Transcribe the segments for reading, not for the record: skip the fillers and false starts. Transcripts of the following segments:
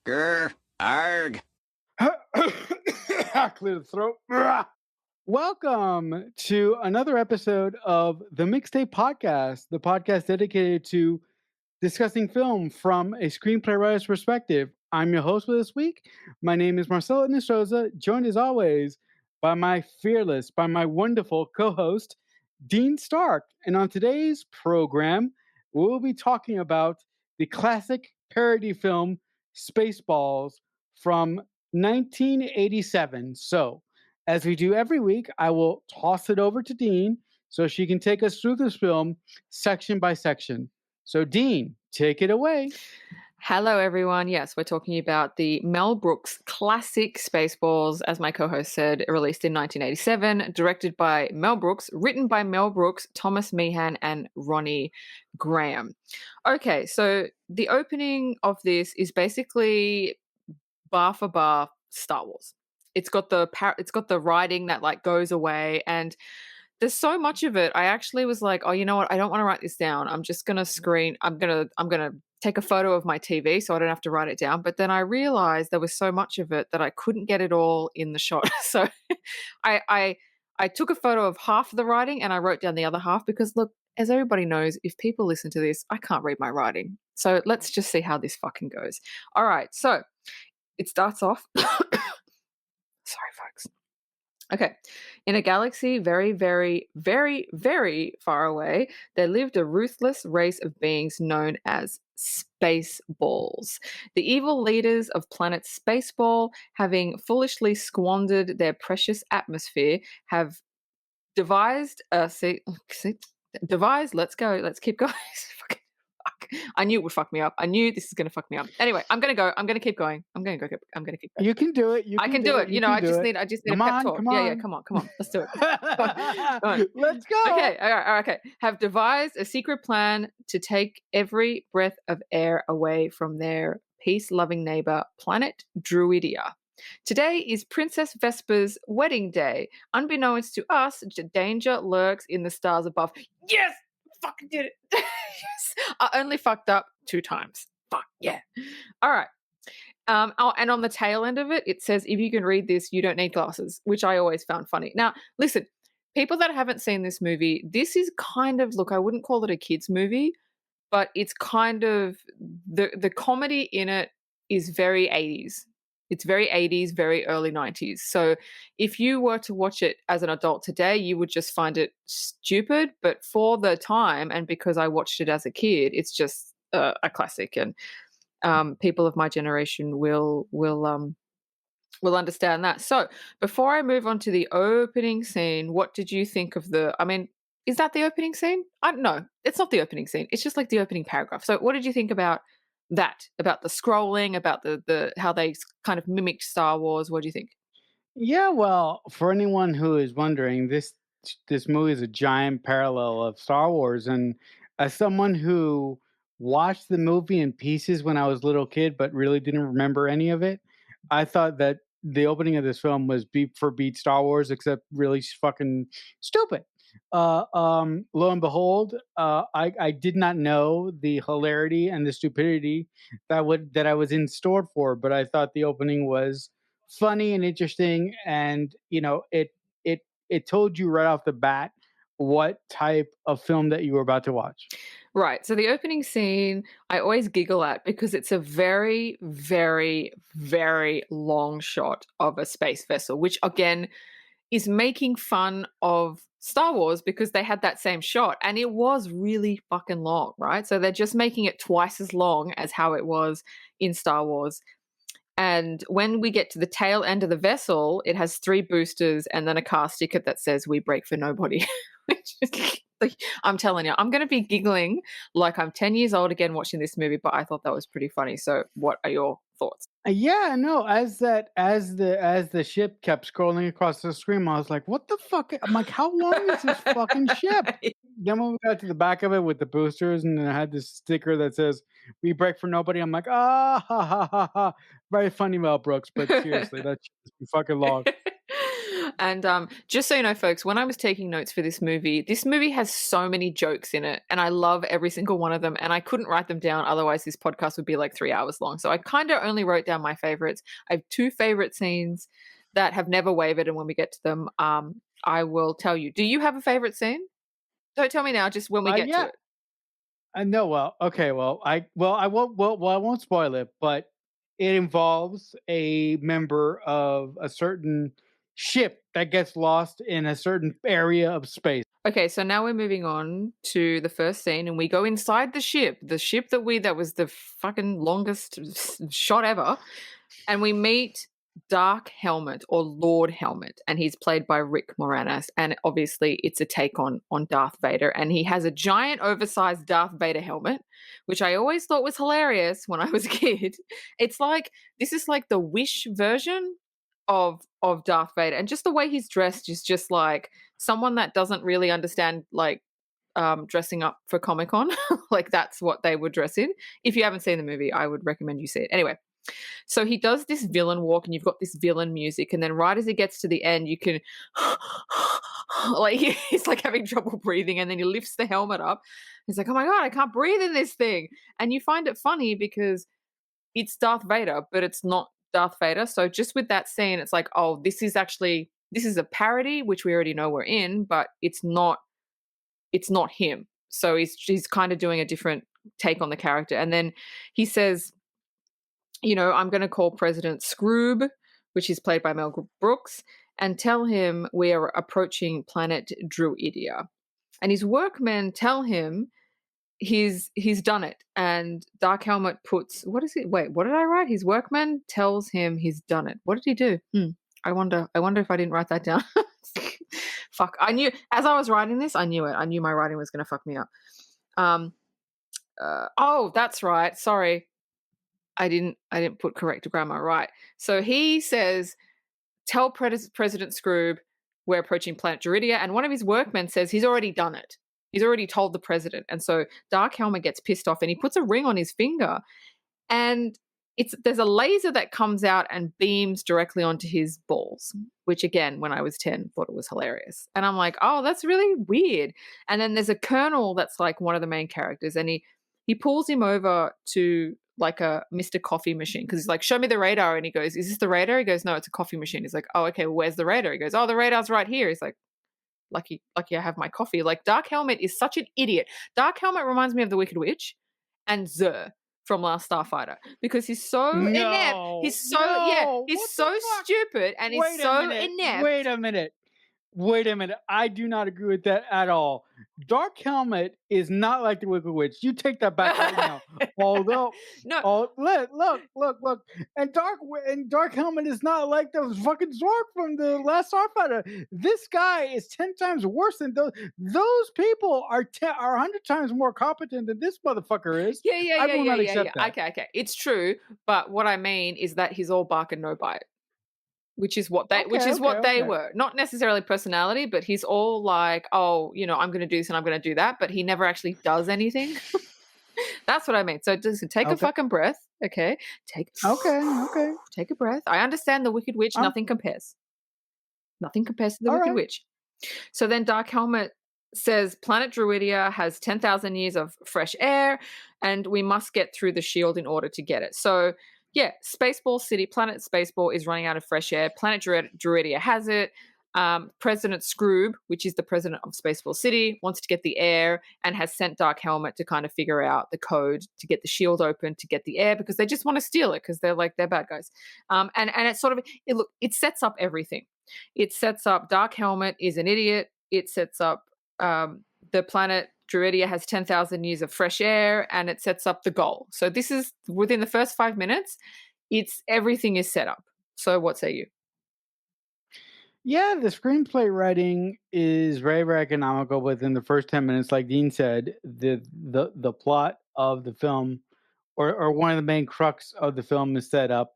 Grr, arg. Clear the throat. Welcome to another episode of the Mixtape Podcast, the podcast dedicated to discussing film from a screenplay writer's perspective. I'm your host for this week. My name is Marcelo Nistroza, joined as always by my wonderful co-host, Dean Stark. And on today's program, we'll be talking about the classic parody film Spaceballs from 1987. So, as we do every week, I will toss it over to Dean so she can take us through this film section by section. So, Dean, take it away. Hello, everyone. Yes, we're talking about the Mel Brooks classic Spaceballs, as my co-host said, released in 1987, directed by Mel Brooks, written by Mel Brooks, Thomas Meehan, and Ronnie Graham. Okay, so the opening of this is basically bar for bar Star Wars. It's got the writing that like goes away, and there's so much of it. I actually was like, oh, you know what? I don't want to write this down. I'm just gonna I'm gonna take a photo of my TV so I don't have to write it down. But then I realized there was so much of it that I couldn't get it all in the shot. So I took a photo of half of the writing and I wrote down the other half because look, as everybody knows, if people listen to this, I can't read my writing. So let's just see how this fucking goes. All right. So it starts off. Sorry, folks. Okay. In a galaxy very, very, very, very far away, there lived a ruthless race of beings known as Spaceballs. The evil leaders of planet Spaceball, having foolishly squandered their precious atmosphere, have devised let's keep going. I knew it would fuck me up. I knew this is going to fuck me up. Anyway, I'm going to keep going. I'm going to keep going. You can do it. I can do it. You know, I just need a pep talk. Yeah, come on. Let's do it. Come on. Let's go. Okay, all right, okay. Have devised a secret plan to take every breath of air away from their peace-loving neighbor, Planet Druidia. Today is Princess Vespa's wedding day. Unbeknownst to us, danger lurks in the stars above. Yes! Fucking did it. Yes. I only fucked up 2 times. Fuck yeah. All right. And on the tail end of it, it says, if you can read this, you don't need glasses, which I always found funny. Now, listen, people that haven't seen this movie, this is kind of, look, I wouldn't call it a kid's movie, but it's kind of, the comedy in it is very 80s. It's very 80s, very early 90s. So if you were to watch it as an adult today, you would just find it stupid. But for the time, and because I watched it as a kid, it's just a classic. And people of my generation will understand that. So before I move on to the opening scene, what did you think of is that the opening scene? I don't know. It's not the opening scene. It's just like the opening paragraph. So what did you think about that, about the scrolling, about the how they kind of mimicked Star Wars? What do you think? Yeah, well, for anyone who is wondering, this movie is a giant parallel of Star Wars, and as someone who watched the movie in pieces when I was a little kid, but really didn't remember any of it, I thought that the opening of this film was beat for beat Star Wars, except really fucking stupid. Lo and behold, I did not know the hilarity and the stupidity that I was in store for, but I thought the opening was funny and interesting, and it told you right off the bat what type of film that you were about to watch. Right. So the opening scene, I always giggle at because it's a very, very, very long shot of a space vessel, which again is making fun of Star Wars because they had that same shot and it was really fucking long, right? So they're just making it twice as long as how it was in Star Wars. And when we get to the tail end of the vessel, it has 3 boosters and then a car sticker that says, "We break for nobody." Which is like, I'm telling you, I'm going to be giggling like I'm 10 years old again watching this movie, but I thought that was pretty funny. So what are your thoughts? Yeah, no, as the ship kept scrolling across the screen, I was like, what the fuck? I'm like, how long is this fucking ship? Then when we got to the back of it with the boosters and it had this sticker that says, "We break for nobody," I'm like, ha ha ha ha. Very funny, Mel Brooks, but seriously, that shit is fucking long. And just so you know, folks, when I was taking notes for this movie has so many jokes in it, and I love every single one of them. And I couldn't write them down, otherwise this podcast would be like 3 hours long. So I kind of only wrote down my favorites. I have 2 favorite scenes that have never wavered, and when we get to them, I will tell you. Do you have a favorite scene? Don't tell me now, just when we get to Yeah, it. I know. Well, okay. I won't. Well, I won't spoil it, but it involves a member of a certain ship that gets lost in a certain area of space. Okay, so now we're moving on to the first scene, and we go inside the ship that was the fucking longest shot ever, and we meet Dark Helmet or Lord Helmet, and he's played by Rick Moranis, and obviously it's a take on Darth Vader, and he has a giant oversized Darth Vader helmet, which I always thought was hilarious when I was a kid. It's like this is like the Wish version of Darth Vader, and just the way he's dressed is just like someone that doesn't really understand like dressing up for Comic Con. Like that's what they would dress in. If you haven't seen the movie, I would recommend you see it. Anyway, so he does this villain walk, and you've got this villain music, and then right as he gets to the end, you can like he's like having trouble breathing, and then he lifts the helmet up. He's like, "Oh my god, I can't breathe in this thing!" And you find it funny because it's Darth Vader, but it's not Darth Vader. So just with that scene, it's like, oh, this is a parody, which we already know we're in, but it's not him. So he's kind of doing a different take on the character. And then he says, I'm going to call President Skroob, which is played by Mel Brooks, and tell him we are approaching Planet Druidia. And his workmen tell him he's done it. And Dark Helmet puts, what is it? Wait, what did I write? His workman tells him he's done it. What did he do? I wonder if I didn't write that down. Fuck. I knew as I was writing this, I knew it. I knew my writing was going to fuck me up. Oh, that's right. Sorry. I didn't put correct grammar. Right. So he says, tell President Skroob we're approaching Planet Druidia. And one of his workmen says he's already done it. He's already told the president. And so Dark Helmet gets pissed off and he puts a ring on his finger. And there's a laser that comes out and beams directly onto his balls, which again, when I was 10, thought it was hilarious. And I'm like, oh, that's really weird. And then there's a colonel that's like one of the main characters, and he pulls him over to like a Mr. Coffee machine because he's like, show me the radar. And he goes, is this the radar? He goes, no, it's a coffee machine. He's like, oh, okay, well, where's the radar? He goes, oh, the radar's right here. He's like, lucky I have my coffee. Like Dark Helmet is such an idiot. Dark Helmet reminds me of the Wicked Witch and Zur from Last Starfighter because he's so inept. He's so he's so stupid and he's so inept. Wait a minute. I do not agree with that at all. Dark Helmet is not like the Wicked Witch. You take that back right now. Although, no, look, and Dark Helmet is not like the fucking Zork from the Last Starfighter. This guy is 10 times worse than those. Those people are 100 times more competent than this motherfucker is. I will not accept that. Okay, it's true. But what I mean is that he's all bark and no bite. Which is what they were. Not necessarily personality, but he's all like, oh, I'm going to do this and I'm going to do that, but he never actually does anything. That's what I mean. So just take a fucking breath, okay? Take a breath. I understand the Wicked Witch. Nothing compares. Nothing compares to the Wicked Witch. So then Dark Helmet says Planet Druidia has 10,000 years of fresh air, and we must get through the shield in order to get it. So yeah, Spaceball City, Planet Spaceball is running out of fresh air. Planet Druidia has it. President Skroob, which is the president of Spaceball City, wants to get the air and has sent Dark Helmet to kind of figure out the code to get the shield open to get the air because they just want to steal it because they're bad guys. And it's sort of it sets up everything. It sets up Dark Helmet is an idiot. It sets up the planet Druidia has 10,000 years of fresh air, and it sets up the goal. So this is within the first 5 minutes, everything is set up. So what say you? Yeah, the screenplay writing is very, very economical within the first 10 minutes. Like Dean said, the plot of the film or one of the main crux of the film is set up.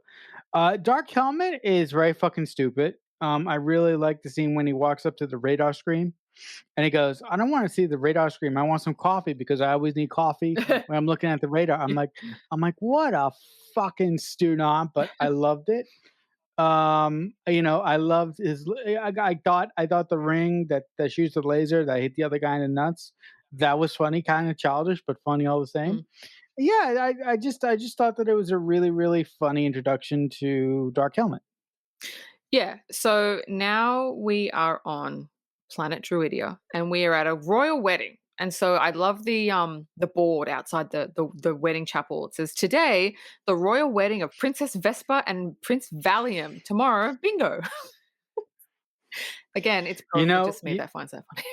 Dark Helmet is very fucking stupid. I really like the scene when he walks up to the radar screen and he goes, I don't want to see the radar screen. I want some coffee because I always need coffee when I'm looking at the radar. I'm like, what a fucking student, but I loved it. I loved his. I thought the ring that shoots the laser that hit the other guy in the nuts. That was funny, kind of childish, but funny all the same. Mm. Yeah, I just thought that it was a really really funny introduction to Dark Helmet. Yeah. So now we are on Planet Druidia, and we are at a royal wedding. And so I love the board outside the wedding chapel. It says today the royal wedding of Princess Vespa and Prince Valium. Tomorrow, bingo. Again, it's You probably know, just me that finds that funny.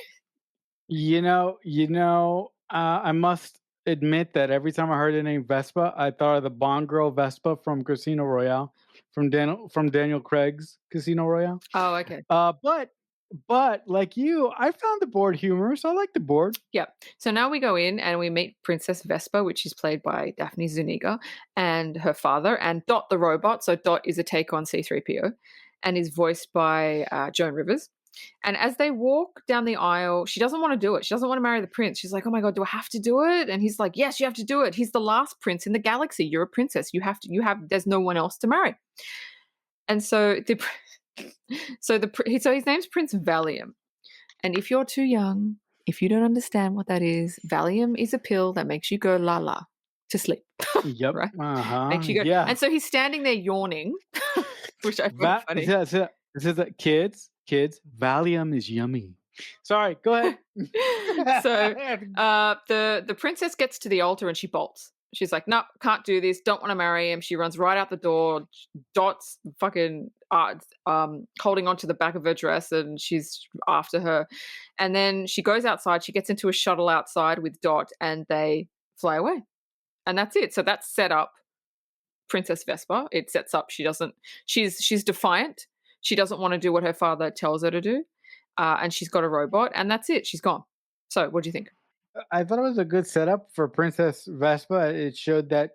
I must admit that every time I heard the name Vespa, I thought of the Bond girl Vespa from Casino Royale, from Daniel Craig's Casino Royale. Oh, okay. But like you, I found the board humorous. I like the board. Yeah. So now we go in and we meet Princess Vespa, which is played by Daphne Zuniga, and her father, and Dot the robot. So Dot is a take on C3PO and is voiced by Joan Rivers. And as they walk down the aisle, she doesn't want to do it. She doesn't want to marry the prince. She's like, "Oh my god, do I have to do it?" And he's like, "Yes, you have to do it. He's the last prince in the galaxy. You're a princess. You have to. You have. There's no one else to marry." And so so his name's Prince Valium. And if you're too young, if you don't understand what that is, Valium is a pill that makes you go la la to sleep, Yep. right? Uh-huh. Makes you go. Yeah. And so he's standing there yawning, which I find funny. This is kids. Valium is yummy. Sorry, go ahead. So the princess gets to the altar and she bolts. She's like, "No, can't do this. Don't want to marry him." She runs right out the door. Dot's fucking holding onto the back of her dress, and she's after her. And then she goes outside. She gets into a shuttle outside with Dot, and they fly away. And that's it. So that's set up Princess Vespa. It sets up she's defiant. She doesn't want to do what her father tells her to do, and she's got a robot, and that's it. She's gone. So what do you think? I thought it was a good setup for Princess Vespa. It showed that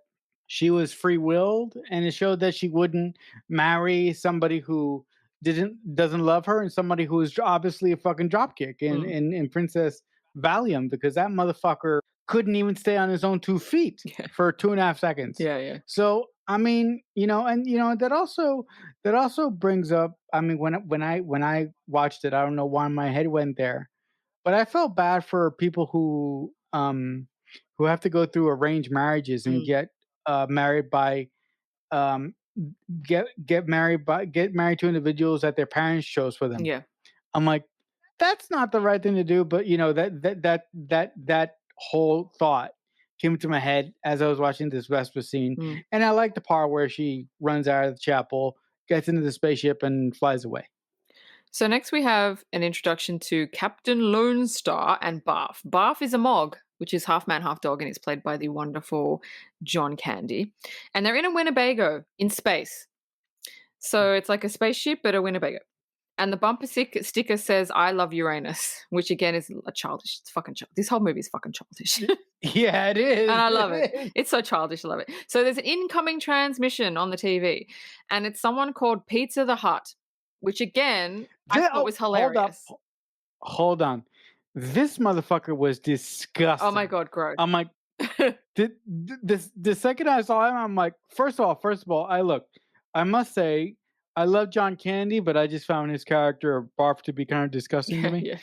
she was free willed, and it showed that she wouldn't marry somebody who doesn't love her, and somebody who is obviously a fucking dropkick in, Mm. in Princess Valium, because that motherfucker couldn't even stay on his own 2 feet Yeah. for 2.5 seconds. Yeah. So I mean, that also brings up. I mean, when I watched it, I don't know why my head went there, but I felt bad for people who have to go through arranged marriages and Mm. married by um get married to individuals that their parents chose for them. Yeah. I'm like, that's not the right thing to do, but that whole thought came into my head as I was watching this Vespa scene, Mm. and I like the part where she runs out of the chapel, gets into the spaceship, and flies away. So next we have an introduction to Captain Lone Star and Barf. Barf is a Mog, which is half man, half dog, and it's played by the wonderful John Candy. And they're in a Winnebago in space. So it's like a spaceship, but a Winnebago. And the bumper sticker says, "I love Uranus," which again is a childish. It's fucking childish. This whole movie is fucking childish. Yeah, it is. And I love it. It's so childish. I love it. So there's an incoming transmission on the TV, and it's someone called Pizza the Hut, which again I thought was hilarious. Hold on. This motherfucker was disgusting. Oh my god, gross. I'm like, the second I saw him, I'm like, first of all, I must say, I love John Candy, but I just found his character Barf to be kind of disgusting to me.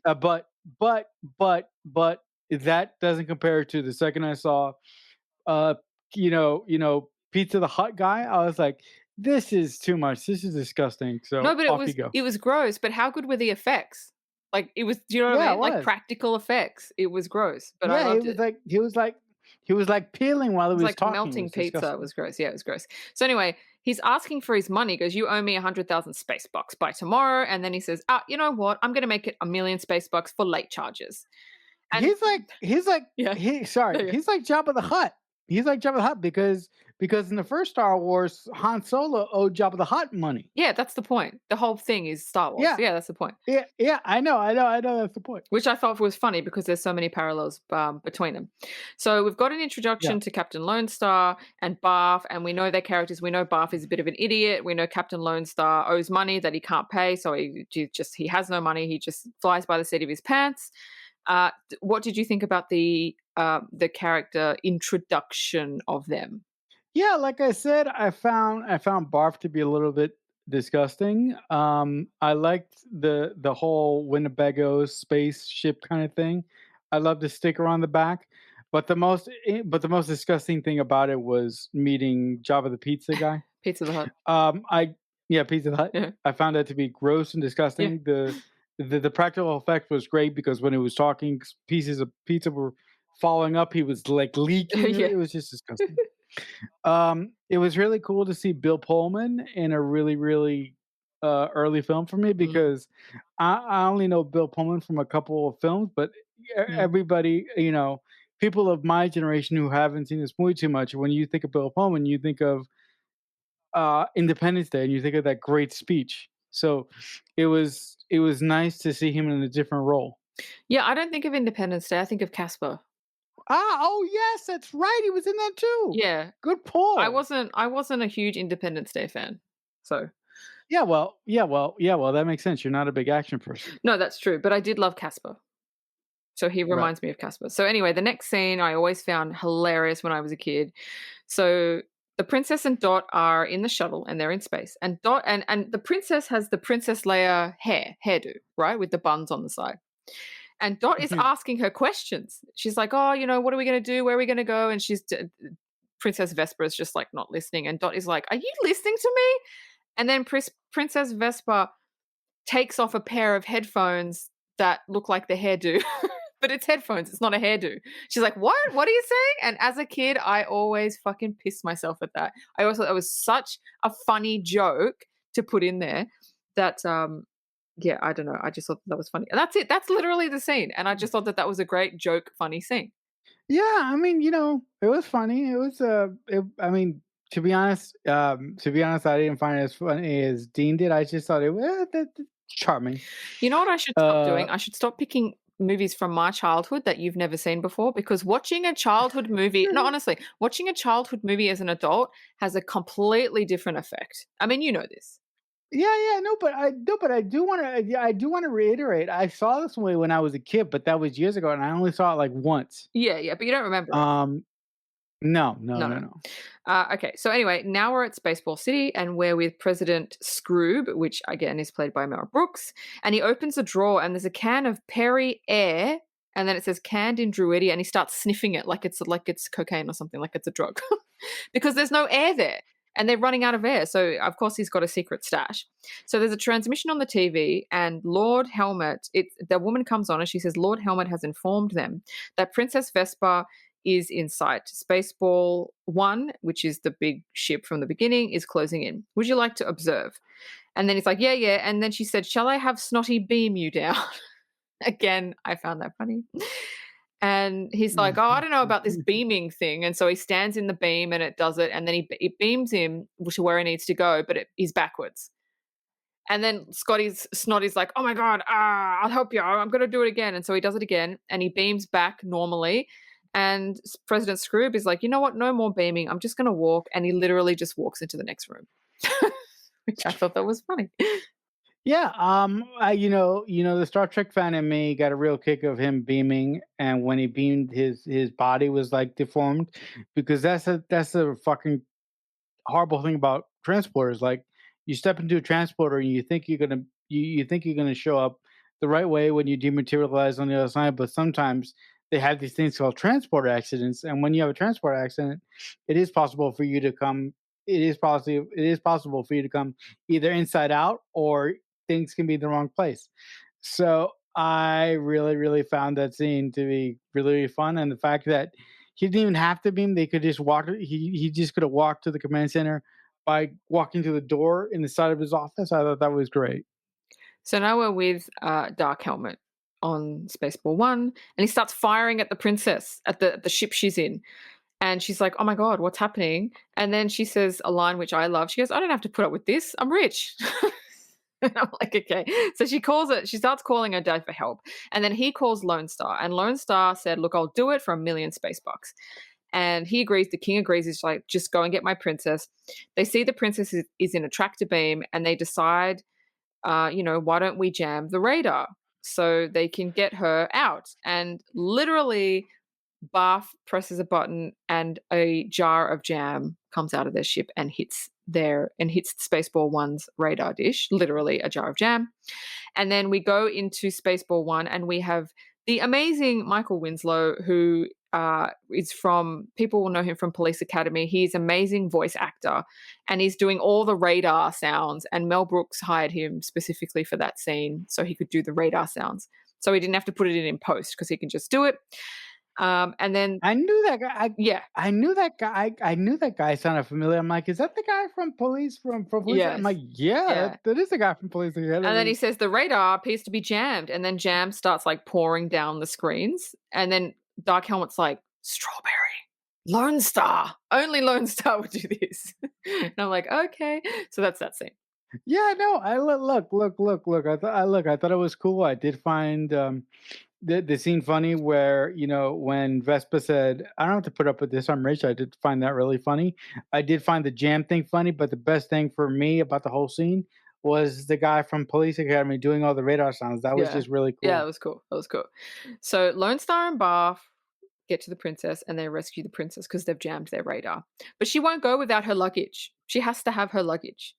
Yeah. But that doesn't compare to the second I saw, uh, Pizza the Hut guy. I was like, this is too much. This is disgusting. So No, but off you go. it was gross. But how good were the effects? Like it was. Do you know what Yeah, I it mean? Like was. practical effects. It was gross, but I Yeah, loved it. he was like peeling while he It was was like talking. melting It was pizza. It disgusting. was gross. Yeah, it was gross. So anyway, he's asking for his money. He goes, "You owe me 100,000 space bucks by tomorrow." And then he says, "You know what? I'm going to make it 1,000,000 space bucks for late charges." And He's like Yeah. he's Yeah. like Jabba the Hutt. He's like Jabba the Hutt because in the first Star Wars, Han Solo owed Jabba the Hutt money. Yeah, that's the point. The whole thing is Star Wars. Yeah. Yeah, that's the point. Yeah, I know. That's the point. Which I thought was funny because there's so many parallels between them. So we've got an introduction to Captain Lone Star and Barf, and we know their characters. We know Barf is a bit of an idiot. We know Captain Lone Star owes money that he can't pay, so he has no money. He just flies by the seat of his pants. What did you think about the character introduction of them? Yeah, like I said, I found Barf to be a little bit disgusting. I liked the whole Winnebago spaceship kind of thing. I love the sticker on the back, but the most disgusting thing about it was meeting Java the Pizza guy. Pizza the Hut. I Yeah, Pizza Hut. Yeah. I found that to be gross and Yeah. disgusting. The practical effect was great because when he was talking, pieces of pizza were falling up. He was like leaking. Yeah. It was just disgusting. It was really cool to see Bill Pullman in a really, really early film for me Mm, because I only know Bill Pullman from a couple of films, but mm. everybody, people of my generation who haven't seen this movie too much, when you think of Bill Pullman, you think of Independence Day and you think of that great speech. So it was nice to see him in a different role. Yeah, I don't think of Independence Day, I think of Casper. Oh yes, that's right. He was in that too. Yeah. Good I pull. wasn't I wasn't a huge Independence Day fan. So Yeah, well, that makes sense. You're not a big action person. no, that's true, but I did love Casper. So he Right. reminds me of Casper. So anyway, the next scene I always found hilarious when I was a kid. So the princess and Dot are in the shuttle and they're in space. And Dot and the princess has the Princess Leia hairdo, right? With the buns on the side. And Dot is asking her questions. She's like, "Oh, what are we going to do? Where are we going to go?" And Princess Vespa is just like not listening. And Dot is like, "Are you listening to me?" And then Princess Vespa takes off a pair of headphones that look like the hairdo. But it's headphones, it's not a hairdo. She's like, "What? What are you saying?" And as a kid, I always fucking pissed myself at that. I always thought that was such a funny joke to put in there that, yeah, I don't know. I just thought that was funny. And that's it. That's literally the scene. And I just thought that that was a great joke, funny scene. Yeah, I mean, it was funny. It was I mean, to be honest, I didn't find it as funny as Dean did. I just thought it was charming. You know what I should stop Uh, doing? I should stop picking movies from my childhood that you've never seen before because watching a childhood movie, no, honestly, watching a childhood movie as an adult has a completely different effect. I mean, you know this. yeah, no, but I do want to, yeah, I do want to reiterate. I saw this movie when I was a kid, but that was years ago, and I only saw it like once. Yeah, yeah, but you don't remember it. Um, no, no, No, no, no. no. Okay, so anyway, now we're at Spaceball City and we're with President Skroob, which again is played by Mel Brooks. And he opens a drawer and there's a can of Perry Air, and then it says canned in Druidia, and he starts sniffing it like it's cocaine or something, like it's a drug, because there's no air there. And they're running out of air. So, of course, he's got a secret stash. So, there's a transmission on the TV, and Lord Helmet, the woman comes on and she says, Lord Helmet has informed them that Princess Vespa is in sight. Spaceball 1, which is the big ship from the beginning, is closing in. Would you like to observe? And then he's like, yeah, yeah. And then she said, shall I have Snotty beam you down? Again, I found that funny. And he's like, oh, I don't know about this beaming thing. And so he stands in the beam and it does it. And then it beams him to where he needs to go, but he's backwards. And then Snotty's like, oh my God, I'll help you. I'm going to do it again. And so he does it again and he beams back normally. And President Skroob is like, you know what? No more beaming. I'm just going to walk. And he literally just walks into the next room, which I thought that was funny. Yeah, the Star Trek fan in me got a real kick of him beaming, and when he beamed, his body was like deformed, because that's a fucking horrible thing about transporters. Like, you step into a transporter and you think you're gonna show up the right way when you dematerialize on the other side, but sometimes they have these things called transporter accidents, and when you have a transport accident, it is possible for you to come. It is possible for you to come either inside out, or things can be in the wrong place. So I really, really found that scene to be really, really fun, and the fact that he didn't even have to beam; they could just walk. He just could have walked to the command center by walking to the door in the side of his office. I thought that was great. So now we're with Dark Helmet on Spaceball 1, and he starts firing at the princess, at the ship she's in. And she's like, oh my God, what's happening? And then she says a line which I love. She goes, I don't have to put up with this. I'm rich. And I'm like, okay. So she starts calling her dad for help. And then he calls Lone Star. And Lone Star said, look, I'll do it for $1,000,000 space bucks. And he agrees. The king agrees. He's like, just go and get my princess. They see the princess is in a tractor beam and they decide, why don't we jam the radar so they can get her out? And literally Barf presses a button and a jar of jam comes out of their ship and hits Spaceball 1's radar dish, literally a jar of jam. And then we go into Spaceball 1 and we have the amazing Michael Winslow, who is from, people will know him from Police Academy. He's an amazing voice actor and he's doing all the radar sounds, and Mel Brooks hired him specifically for that scene so he could do the radar sounds. So he didn't have to put it in post because he can just do it. And then I knew that guy. yeah, I knew that guy. I knew that guy sounded familiar. I'm like, is that the guy from Police? From Police? yes, I'm like, yeah, yeah. that is the guy from Police Academy. And then he says the radar appears to be jammed, and then jam starts like pouring down the screens, and then Dark Helmet's like, strawberry, Lone Star, only Lone Star would do this. And I'm like, okay, so that's that scene. Yeah, no, I look. I thought it was cool. I did find the scene funny where, when Vespa said, "I don't have to put up with this, I'm rich." I did find that really funny. I did find the jam thing funny, but the best thing for me about the whole scene was the guy from Police Academy doing all the radar sounds. That was Yeah, just really yeah, cool. that was cool. That was cool. So Lone Star and Barf get to the princess and they rescue the princess because they've jammed their radar. But she won't go without her luggage. She has to have her luggage.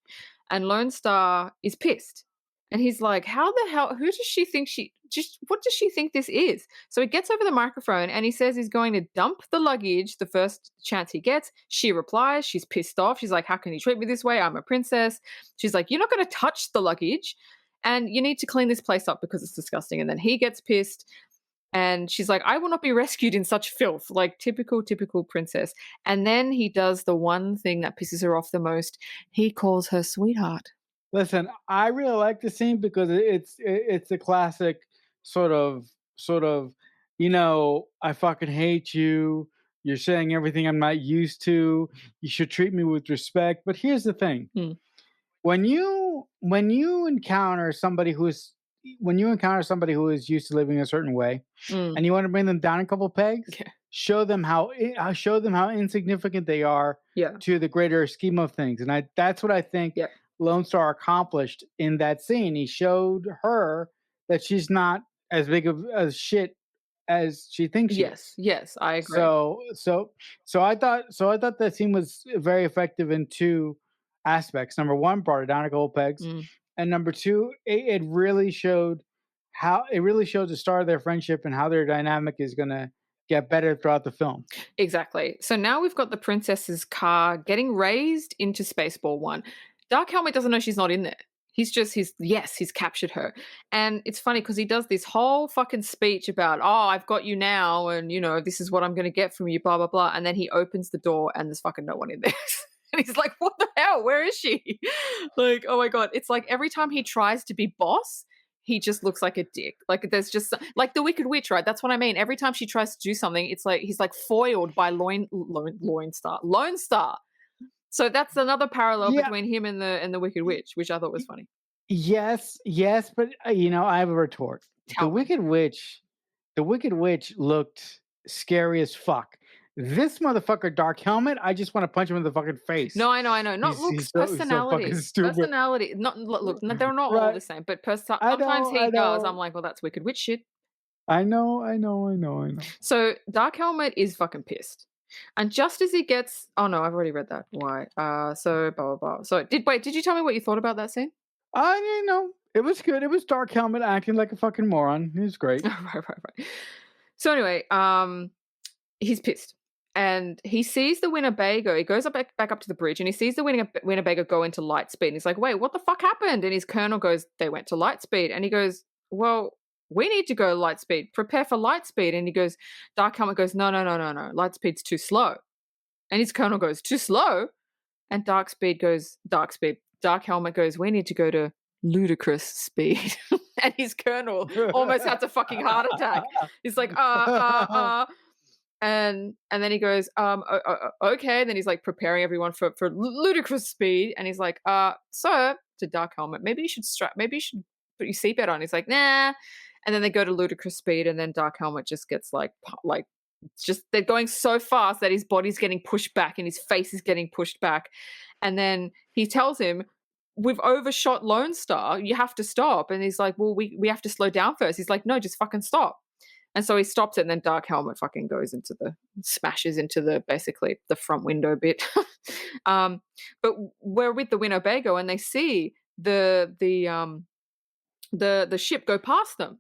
And Lone Star is pissed. And he's like, how the hell, who does she think what does she think this is? So he gets over the microphone and he says he's going to dump the luggage the first chance he gets. She replies, she's pissed off. She's like, how can you treat me this way? I'm a princess. She's like, you're not going to touch the luggage and you need to clean this place up because it's disgusting. And then he gets pissed. And she's like, I will not be rescued in such filth, like typical princess. And then he does the one thing that pisses her off the most. He calls her sweetheart. Listen, I really like the scene because it's a classic sort of, I fucking hate you. You're saying everything I'm not used to. You should treat me with respect. But here's the thing: Hmm. when you encounter somebody who is used to living a certain way, and you want to bring them down a couple pegs, Yeah. show them how insignificant they are Yeah. to the greater scheme of things. And that's what I think Yeah. Lone Star accomplished in that scene. He showed her that she's not as big of a shit as she thinks she is. Yes, I agree. So I thought that scene was very effective in two aspects. Number one, brought her down a couple pegs. And number two, it really showed the start of their friendship and how their dynamic is gonna get better throughout the film. Exactly. So now we've got the princess's car getting raised into Spaceball 1. Dark Helmet doesn't know she's not in there. He's captured her. And it's funny because he does this whole fucking speech about, I've got you now and, this is what I'm going to get from you, blah, blah, blah. And then he opens the door and there's fucking no one in there. And he's like, what the hell? Where is she? Like, oh my God. It's like every time he tries to be boss, he just looks like a dick. Like there's just like the Wicked Witch, right? That's what I mean. Every time she tries to do something, it's like he's like foiled by Lone Star. So that's another parallel between him and the Wicked Witch, which I thought was funny. Yes, but I have a retort. The Wicked Witch looked scary as fuck. This motherfucker, Dark Helmet, I just want to punch him in the fucking face. No, I know. Not looks, personality. He's so stupid. Personality. Not look. They're not all the same, but sometimes he does. I'm like, well, that's Wicked Witch shit. I know. So Dark Helmet is fucking pissed. And just as he gets, oh no, I've already read that. Why? So blah blah blah. So did you tell me what you thought about that scene? It was good. It was Dark Helmet acting like a fucking moron. He was great. Right. So anyway, he's pissed, and he sees the Winnebago. He goes back up to the bridge, and he sees the Winnebago go into light speed. And he's like, "Wait, what the fuck happened?" And his colonel goes, "They went to light speed." And he goes, "Well, we need to go light speed. Prepare for light speed." And he goes, Dark Helmet goes, no. Light speed's too slow. And his colonel goes, too slow? And Dark Helmet goes, we need to go to ludicrous speed. And his colonel almost had a fucking heart attack. He's like, And then he goes, okay. And then he's like preparing everyone for ludicrous speed. And he's like, sir, to Dark Helmet, maybe you should put your seatbelt on. He's like, nah. And then they go to ludicrous speed, and then Dark Helmet just gets like they're going so fast that his body's getting pushed back and his face is getting pushed back. And then he tells him, we've overshot Lone Star. You have to stop. And he's like, well, we have to slow down first. He's like, no, just fucking stop. And so he stops it, and then Dark Helmet fucking smashes into basically the front window bit. um, but we're with the Winnebago, and they see the ship go past them.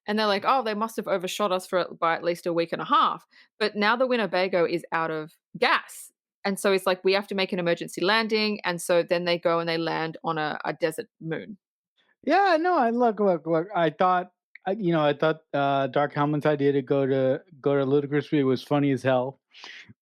And they're like, oh, they must have overshot us by at least a week and a half. But now the Winnebago is out of gas. And so it's like, we have to make an emergency landing. And so then they go and they land on a desert moon. Yeah, no, I look. I thought Dark Helmet's idea to go to Ludicrous was funny as hell.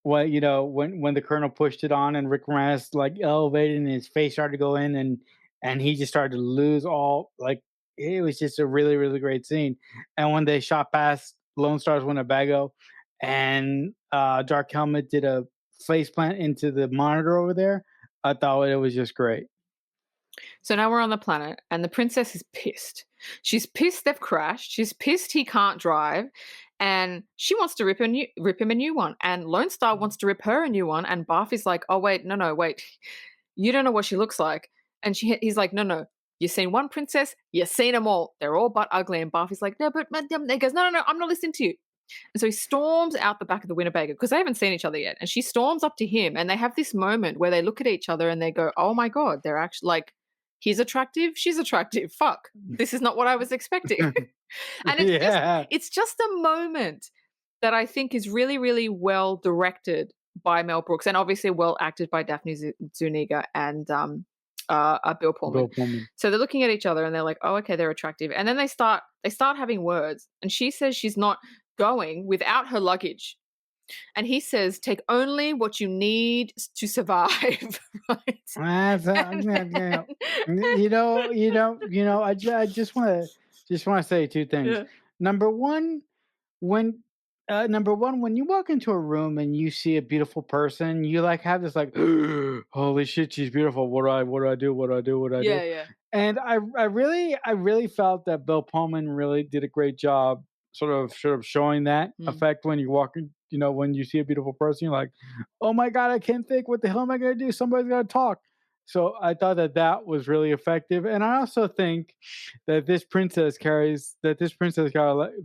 Well, when the colonel pushed it on and Rick Moranis like elevated and his face started to go in and he just started to lose all like it was just a really really great scene. And when they shot past Lone Star's Winnebago and Dark Helmet did a face plant into the monitor over there, I thought it was just great. So now we're on the planet, and the princess is pissed. She's pissed they've crashed. She's pissed he can't drive, and she wants to rip him a new one. And Lone Star wants to rip her a new one. And Barf is like, "Oh wait, no, wait, you don't know what she looks like." And he's like, "No, you've seen one princess, you've seen them all. They're all but ugly." And Barf is like, "No, but he goes, no, I'm not listening to you." And so he storms out the back of the Winnebago because they haven't seen each other yet. And she storms up to him, and they have this moment where they look at each other and they go, "Oh my god, they're actually like." He's attractive, she's attractive. Fuck. This is not what I was expecting. And it's just a moment that I think is really, really well directed by Mel Brooks and obviously well acted by Daphne Zuniga and Bill Pullman. So they're looking at each other and they're like, oh, okay, they're attractive. And then they start having words. And she says she's not going without her luggage. And he says, take only what you need to survive. Right? I just want to say two things. Yeah. Number one, when you walk into a room and you see a beautiful person, you like have this like, holy shit, she's beautiful. What do I do? Yeah. And I really felt that Bill Pullman really did a great job sort of showing that effect when you walk in, when you see a beautiful person, you're like, oh my God, I can't think, what the hell am I going to do? Somebody's got to talk. So I thought that was really effective. And I also think that they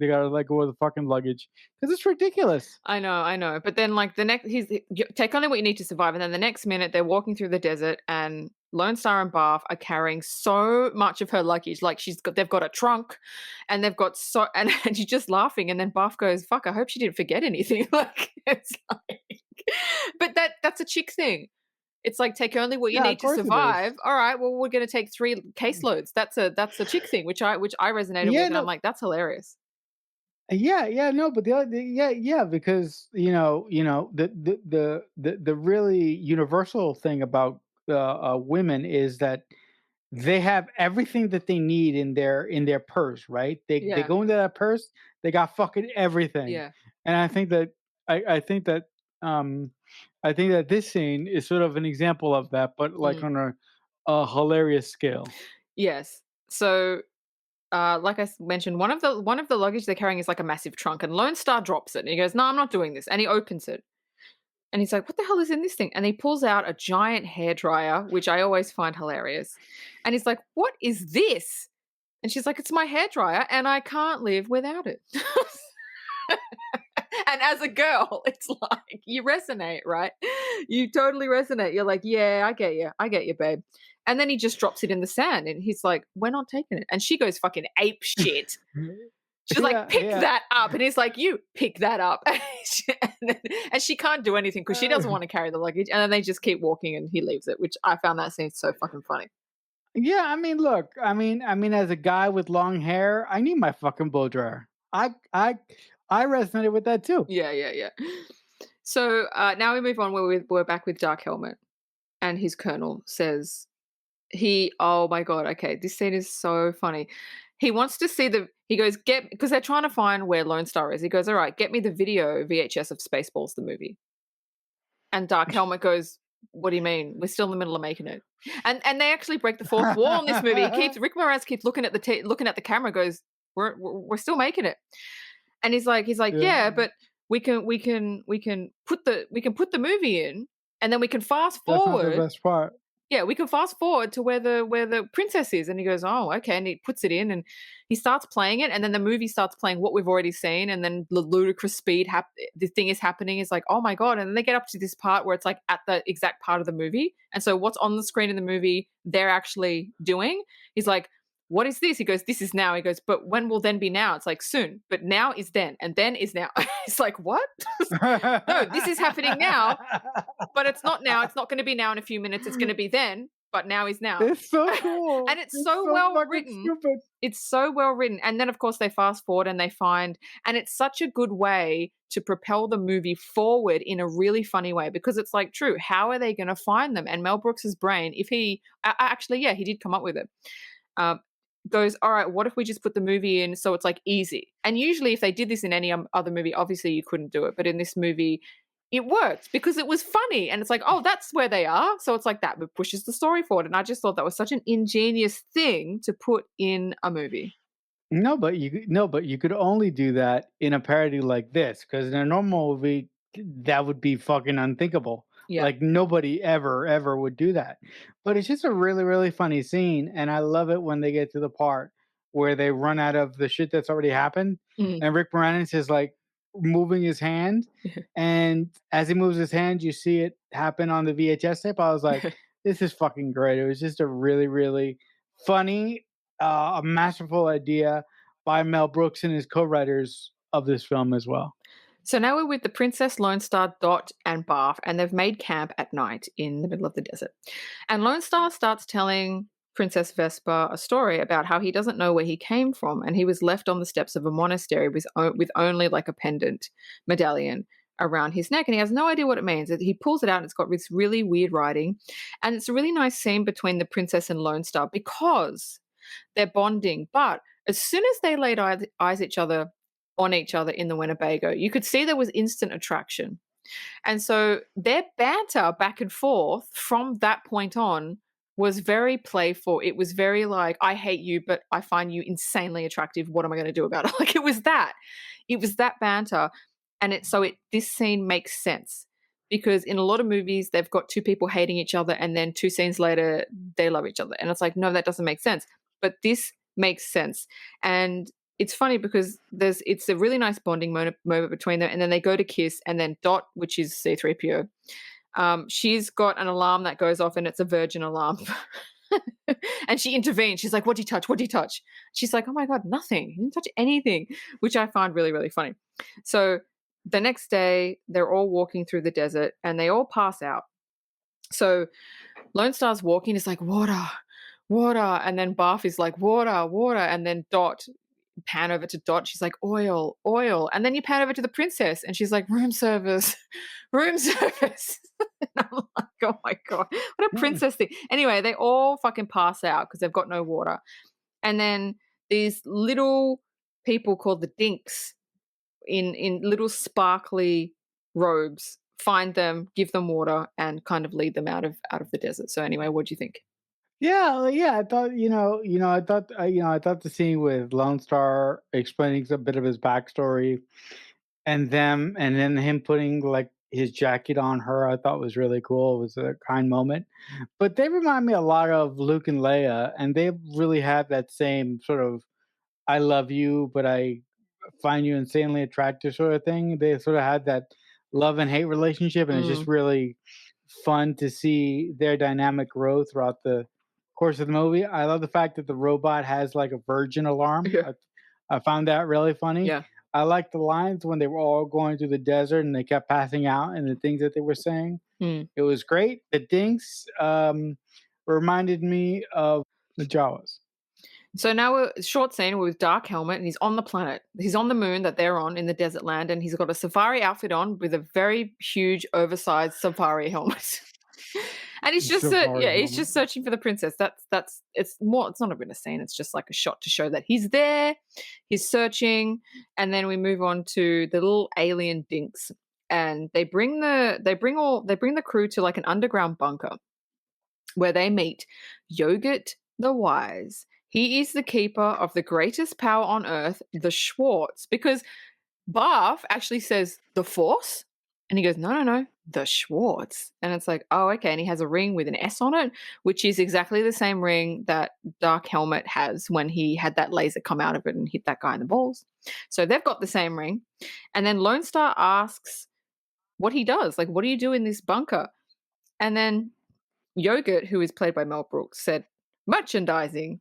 got to let go of the fucking luggage because it's ridiculous. I know. But then like take only what you need to survive. And then the next minute they're walking through the desert and Lone Star and Barf are carrying so much of her luggage. Like they've got a trunk and they've got and she's just laughing. And then Barf goes, fuck, I hope she didn't forget anything. Like, it's like, but that's a chick thing. It's like, take only what you need to survive. All right, well, we're going to take 3 caseloads. That's a chick thing, which I resonated with. And I'm like, that's hilarious. No, but because the really universal thing about women is that they have everything that they need in their purse, right? They go into that purse, they got fucking everything. Yeah. And I think that I think that this scene is sort of an example of that, but like on a hilarious scale. Yes. So like I mentioned, one of the luggage they're carrying is like a massive trunk, and Lone Star drops it and he goes, no, I'm not doing this. And he opens it. And he's like, what the hell is in this thing? And he pulls out a giant hairdryer, which I always find hilarious. And he's like, what is this? And she's like, it's my hairdryer and I can't live without it. And as a girl, it's like, you resonate, right? You totally resonate. You're like, yeah, I get you, babe. And then he just drops it in the sand and he's like, we're not taking it. And she goes fucking ape shit. She's like, pick that up. And he's like, you pick that up. And she can't do anything because she doesn't want to carry the luggage. And then they just keep walking and he leaves it, which I found that scene so fucking funny. Yeah, I mean, look, as a guy with long hair, I need my fucking blow dryer. I resonated with that too. Yeah. So now we move on where we're back with Dark Helmet. And his colonel says, oh my God, okay, this scene is so funny. He wants to see he goes, because they're trying to find where Lone Star is. He goes, all right, get me the video VHS of Spaceballs, the movie. And Dark Helmet goes, what do you mean? We're still in the middle of making it. And they actually break the fourth wall in this movie. Rick Moranis keeps looking at the camera, goes, we're still making it. And he's like, yeah, but we can put the movie in, and then we can fast forward. That's not the best part. Yeah, we can fast forward to where the princess is, and he goes, "Oh, okay," and he puts it in, and he starts playing it, and then the movie starts playing what we've already seen, and then the ludicrous speed, the thing is happening. Is like, oh my god, and then they get up to this part where it's like at the exact part of the movie, and so what's on the screen in the movie they're actually doing. He's like, "What is this?" He goes, "This is now." He goes, "But when will then be now?" It's like soon, but now is then, and then is now. It's like what? No, this is happening now, but it's not now. It's not going to be now in a few minutes. It's going to be then, but now is now. It's so And cool. it's It's so so well fucking written. stupid. It's so well written. And then, of course, they fast forward and they find, and it's such a good way to propel the movie forward in a really funny way because it's like, true, how are they going to find them? And Mel Brooks's brain, if he actually, yeah, he did come up with it. Um, Goes, all right, what if we just put the movie in so it's like easy? And usually, if they did this in any other movie, obviously you couldn't do it. But in this movie, it worked because it was funny. And it's like, oh, that's where they are. So it's like that, but pushes the story forward. And I just thought that was such an ingenious thing to put in a movie. No, but you could only do that in a parody like this, because in a normal movie, that would be fucking unthinkable. Yeah. Like nobody ever would do that. But it's just a really, really funny scene, and I love it when they get to the part where they run out of the shit that's already happened, Mm. and Rick Moranis is like moving his hand, and as he moves his hand, you see it happen on the VHS tape. I was like, this is fucking great. It was just a really, really funny, a masterful idea by Mel Brooks and his co-writers of this film as well. So now we're with the Princess, Lone Star, Dot, and Barf, and they've made camp at night in the middle of the desert. And Lone Star starts telling Princess Vespa a story about how he doesn't know where he came from, and he was left on the steps of a monastery with only like a pendant medallion around his neck, and he has no idea what it means. He pulls it out, and it's got this really weird writing, and it's a really nice scene between the princess and Lone Star because they're bonding. But as soon as they laid eyes on each other in the Winnebago, you could see there was instant attraction. And so their banter back and forth from that point on was very playful. It was very like, I hate you, but I find you insanely attractive. What am I going to do about it? Like it was that. It was that banter. And this scene makes sense because in a lot of movies, they've got two people hating each other and then two scenes later, they love each other. And it's like, no, that doesn't make sense. But this makes sense. And it's funny because it's a really nice bonding moment between them, and then they go to kiss, and then Dot, which is C-3PO, she's got an alarm that goes off, and it's a virgin alarm. And she intervenes. She's like, "What do you touch? What do you touch?" She's like, "Oh my god, nothing. You didn't touch anything," which I find really, really funny. So the next day, they're all walking through the desert, and they all pass out. So Lone Star's walking, is like, "Water, water," and then Barf is like, "Water, water," and then Dot, pan over to Dot, she's like, "Oil, oil," and then you pan over to the princess, and she's like, "Room service, room service." And I'm like, oh my god, what a princess thing. Anyway, they all fucking pass out because they've got no water, and then these little people called the Dinks in little sparkly robes find them, give them water, and kind of lead them out of the desert. So anyway, what do you think? Yeah, well, yeah. I thought, I thought the scene with Lone Star explaining a bit of his backstory, and then him putting like his jacket on her, I thought was really cool. It was a kind moment. But they remind me a lot of Luke and Leia, and they really have that same sort of "I love you, but I find you insanely attractive" sort of thing. They sort of had that love and hate relationship, and it's just Mm, really fun to see their dynamic grow throughout the course of the movie. I love the fact that the robot has like a virgin alarm. yeah, I found that really funny. yeah. I like the lines when they were all going through the desert and they kept passing out and the things that they were saying. Mm. It was great. The Dinks reminded me of the Jawas. So now we're short scene with Dark Helmet, and he's on the planet. He's on the moon that they're on in the desert land, and he's got a safari outfit on with a very huge, oversized safari helmet. And he's just Safari he's helmet. just searching for the princess. That's it's more. It's not even a scene. It's just like a shot to show that he's there. He's searching, and then we move on to the little alien dinks, and they bring the crew to like an underground bunker where they meet Yogurt the Wise. He is the keeper of the greatest power on earth, the Schwartz, because Barf actually says the Force, and he goes, no, no, no, the Schwartz. And it's like, oh, okay. And he has a ring with an S on it, which is exactly the same ring that Dark Helmet has when he had that laser come out of it and hit that guy in the balls. So they've got the same ring. And then Lone Star asks what he does. Like, what do you do in this bunker? And then Yogurt, who is played by Mel Brooks, said, merchandising.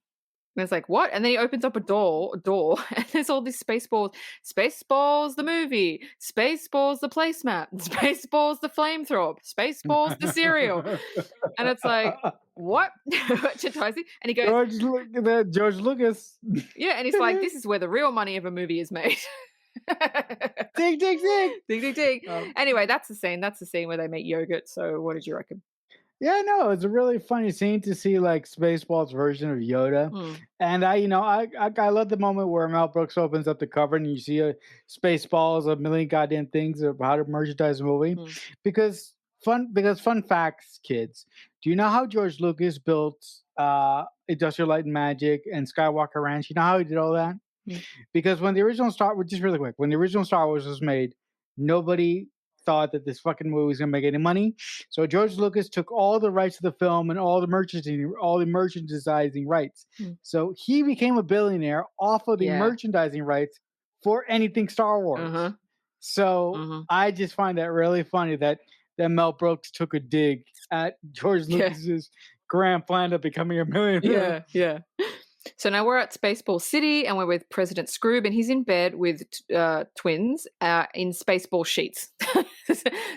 And it's like, what? And then he opens up a door, and there's all these Spaceballs. Spaceballs the movie. Spaceballs the placemat. Spaceballs the flamethrower. Spaceballs the cereal. And it's like, what? Merchandising? And he goes, George Lucas. yeah, and he's like, this is where the real money of a movie is made. Ding, ding, ding. Ding, ding, ding. Anyway, that's the scene. That's the scene where they meet Yogurt. So what did you reckon? Yeah, no, it's a really funny scene to see like Spaceballs' version of Yoda, and I love the moment where Mel Brooks opens up the cover and you see a Spaceballs, a million goddamn things of how to merchandise a movie, because fun facts, kids. Do you know how George Lucas built Industrial Light and Magic and Skywalker Ranch? You know how he did all that? Because when the original just really quick, when the original Star Wars was made, nobody thought that this fucking movie was gonna make any money. So George Lucas took all the rights to the film and all the merchandising rights. So he became a billionaire off of the merchandising rights for anything Star Wars. So I just find that really funny that Mel Brooks took a dig at George Lucas's grand plan of becoming a millionaire. Yeah. So now we're at Spaceball City and we're with President Skroob, and he's in bed with twins in Spaceball sheets.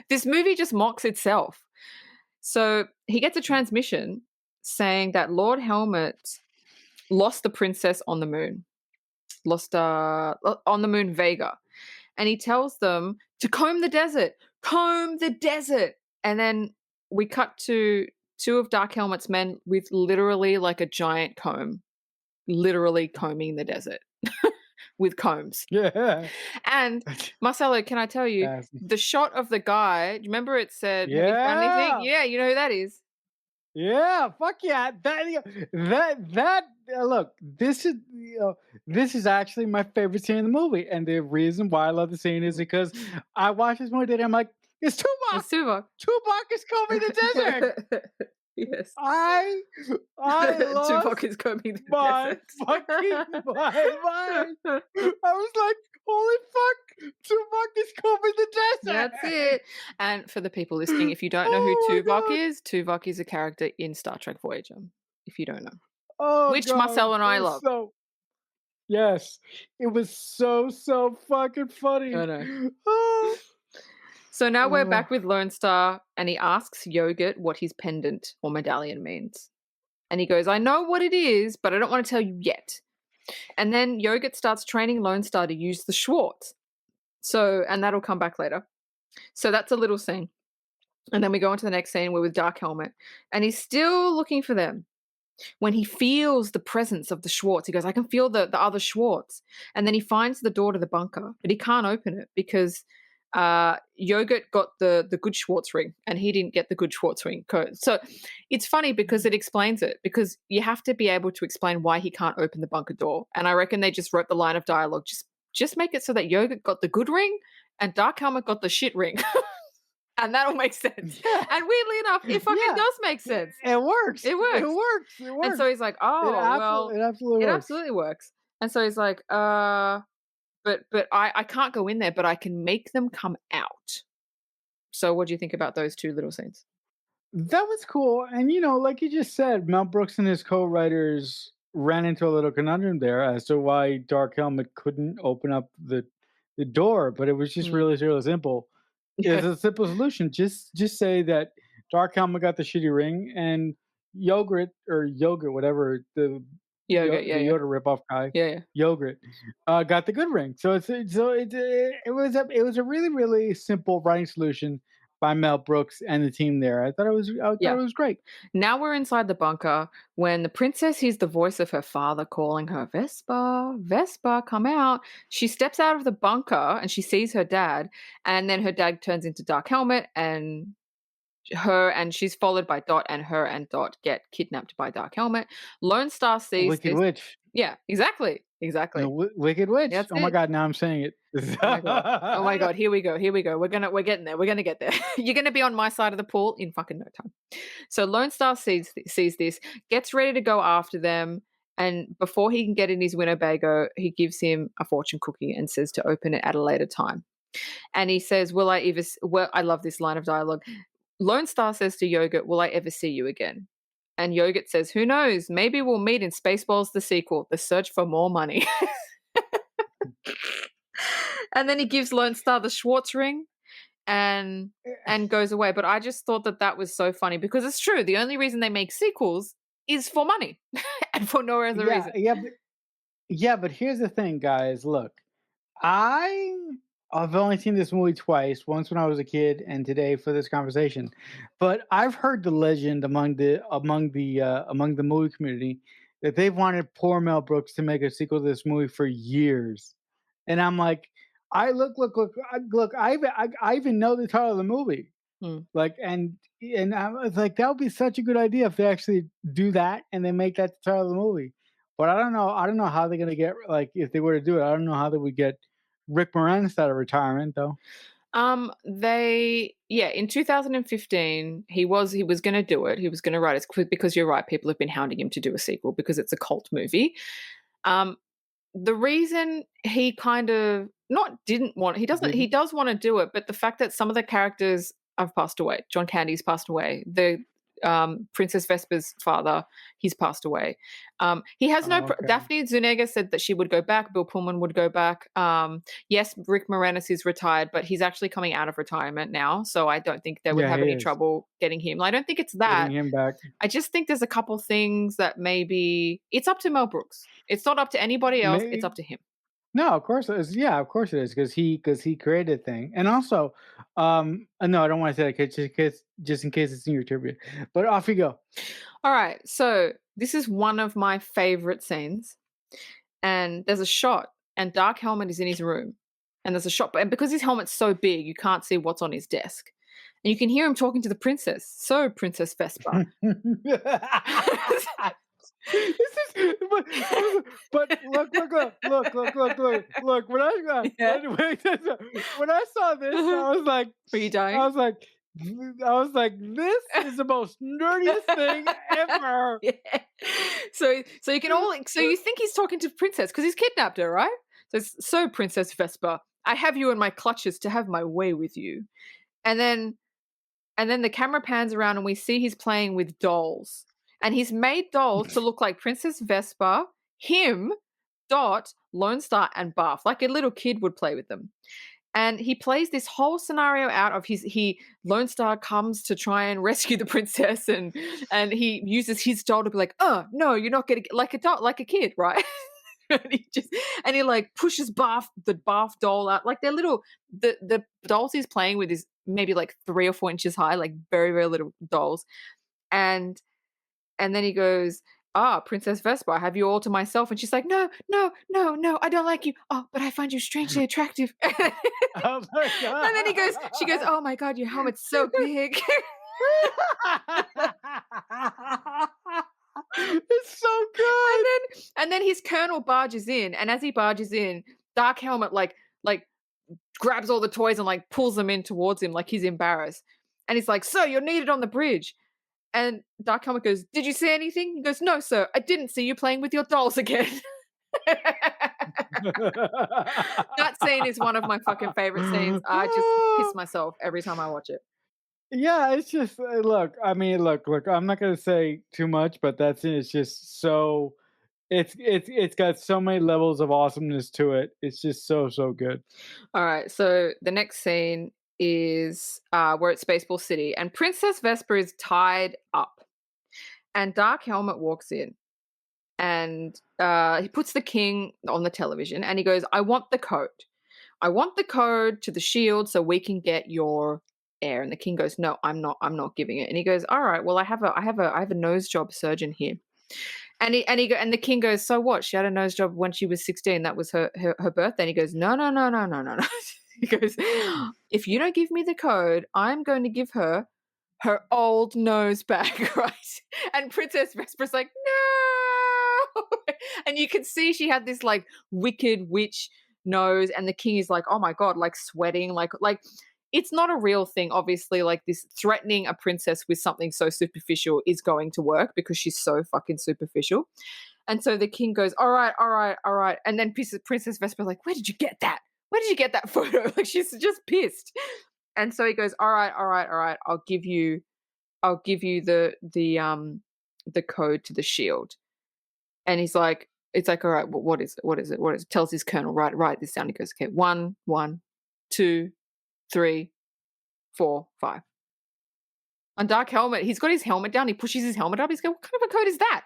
This movie just mocks itself. So he gets a transmission saying that Lord Helmet lost the princess on the moon, on the moon Vega. And he tells them to comb the desert. And then we cut to two of Dark Helmet's men with literally like a giant comb. Literally combing the desert with combs. Yeah. And Marcelo, can I tell you, the shot of the guy, do you remember it said, have you found anything? Yeah, you know who that is. Yeah, fuck yeah. Look, this is actually my favorite scene in the movie. And the reason why I love the scene is because I watched this movie today, I'm like, it's Tuvok. It's Tuvok. Tuvok is combing the desert. Yes. I lost Tuvok is combing the my desert. fucking mind. I was like, holy fuck, Tuvok is combing the desert. That's it. And for the people listening, if you don't know who Tuvok is a character in Star Trek Voyager, if you don't know. Which Marcel and I love. Yes. It was so fucking funny. I know. So now we're back with Lone Star, and he asks Yogurt what his pendant or medallion means. And he goes, I know what it is, but I don't want to tell you yet. And then Yogurt starts training Lone Star to use the Schwartz. And that'll come back later. So that's a little scene. And then we go into the next scene, we're with Dark Helmet. And he's still looking for them. When he feels the presence of the Schwartz, he goes, I can feel the other Schwartz. And then he finds the door to the bunker, but he can't open it because Yogurt got the good Schwartz ring and he didn't get the good Schwartz ring code. So it's funny because it explains it, because you have to be able to explain why he can't open the bunker door. And I reckon they just wrote the line of dialogue, just make it so that Yogurt got the good ring and Dark Helmet got the shit ring. And that'll make sense. And weirdly enough, it fucking does make sense. It works. It works. And so he's like, it absolutely works. And so he's like, But I can't go in there, but I can make them come out. So what do you think about those two little scenes? That was cool. And, like you just said, Mel Brooks and his co-writers ran into a little conundrum there as to why Dark Helmet couldn't open up the door. But it was just really simple. It's a simple solution. Just say that Dark Helmet got the shitty ring and Yogurt, whatever, the Yoda ripoff guy. Yogurt got the good ring. So it was a really, really simple writing solution by Mel Brooks and the team there. I thought it was great. Now we're inside the bunker when the princess hears the voice of her father calling her, Vespa, come out. She steps out of the bunker and she sees her dad, and then her dad turns into Dark Helmet, and she's followed by Dot, and her and Dot get kidnapped by Dark Helmet. Lone Star sees Wicked Witch. Yeah, exactly. The Exactly. Wicked Witch. That's Oh my it. god, now I'm saying it. Oh my god. Oh my god. Here we go. Here we go. We're getting there. We're gonna get there. You're gonna be on my side of the pool in fucking no time. So Lone Star sees this, gets ready to go after them, and before he can get in his Winnebago, he gives him a fortune cookie and says to open it at a later time. And he says, "Will I ever?" Well, I love this line of dialogue. Lone Star says to Yogurt, "Will I ever see you again?" And Yogurt says, "Who knows? Maybe we'll meet in Spaceballs the sequel, The Search for More Money." And then he gives Lone Star the Schwartz ring and goes away. But I just thought that was so funny because it's true. The only reason they make sequels is for money and for no other Yeah, reason. but here's the thing, guys. Look, I I've only seen this movie twice. Once when I was a kid, and today for this conversation. But I've heard the legend among the movie community that they've wanted poor Mel Brooks to make a sequel to this movie for years. And I'm like, I even know the title of the movie. Hmm. Like, and I was like, that would be such a good idea if they actually do that and they make that the title of the movie. But I don't know. I don't know how they're gonna get, like, if they were to do it. I don't know how they would get Rick Moranis out of retirement though. In 2015 he was going to do it. He was going to write it because you're right, people have been hounding him to do a sequel because it's a cult movie. Um the reason he kind of not didn't want he Didn't? does want to do it, but the fact that some of the characters have passed away. John Candy's passed away. The Princess Vespa's father, he's passed away. He has no. Oh, okay. Daphne Zuniga said that she would go back. Bill Pullman would go back. Yes, Rick Moranis is retired, but he's actually coming out of retirement now, so I don't think they would Yeah, have he any is trouble getting him. I don't think it's getting that. him back. I just think there's a couple things that maybe it's up to Mel Brooks. It's not up to anybody else. It's May up to him. No, of course it is. Yeah, of course it is because he created a thing, and also, no, I don't want to say that 'cause just in case it's in your trivia. But off you go. All right. So this is one of my favorite scenes. And there's a shot, and Dark Helmet is in his room. And there's a shot, and because his helmet's so big, you can't see what's on his desk. And you can hear him talking to the princess. So, Princess Vespa. This is, but look. Yeah. When I saw this, I was like, Were you dying? this is the most nerdiest thing ever. Yeah. So you think he's talking to Princess because he's kidnapped her, right? So Princess Vespa, I have you in my clutches to have my way with you. And then the camera pans around and we see he's playing with dolls. And he's made dolls to look like Princess Vespa, him, Dot, Lone Star, and Barf, like a little kid would play with them. And he plays this whole scenario out of Lone Star comes to try and rescue the princess, and he uses his doll to be like, "Oh no, you're not gonna get like a doll, like a kid, right?" and he like pushes the Barf doll out, like they're little. The dolls he's playing with is maybe like 3 or 4 inches high, like very very little dolls, and then he goes, Princess Vespa, I have you all to myself. And she's like, no, I don't like you. Oh, but I find you strangely attractive. Oh my god! And then she goes, oh my god, your helmet's so big. It's so good. And then his colonel barges in, and as he barges in, Dark Helmet like grabs all the toys and like pulls them in towards him, like he's embarrassed. And he's like, "Sir, you're needed on the bridge." And Dark Helmet goes, "Did you see anything?" He goes, "No, sir. I didn't see you playing with your dolls again." That scene is one of my fucking favorite scenes. I just piss myself every time I watch it. Yeah, it's just look. I mean, look. I'm not gonna say too much, but that scene is just so. It's got so many levels of awesomeness to it. It's just so good. All right, so the next scene is we're at Spaceball City, and Princess Vespa is tied up, and Dark Helmet walks in, and he puts the king on the television, and he goes, "I want the code. I want the code to the shield so we can get your heir." And the king goes, "No, I'm not giving it." And he goes, "All right, well, I have a nose job surgeon here." And the king goes, "So what? She had a nose job when she was 16. That was her birthday." And he goes, "No." He goes, "If you don't give me the code, I'm going to give her old nose back," right? And Princess Vespa's like, "No!" And you can see she had this like wicked witch nose, and the king is like, oh my god, like sweating, like it's not a real thing. Obviously, like this threatening a princess with something so superficial is going to work because she's so fucking superficial. And so the king goes, all right, all right, all right. And then Princess Vespa's like, where did you get that? Where did you get that photo? Like she's just pissed. And so he goes, all right, all right, all right. I'll give you the code to the shield. And he's like, it's like, all right, what is it? What is it? What is it? Tells his colonel, write this down. He goes, okay, 1, 1, 2, 3, 4, 5. On dark helmet, he's got his helmet down. He pushes his helmet up. He's going, what kind of a code is that?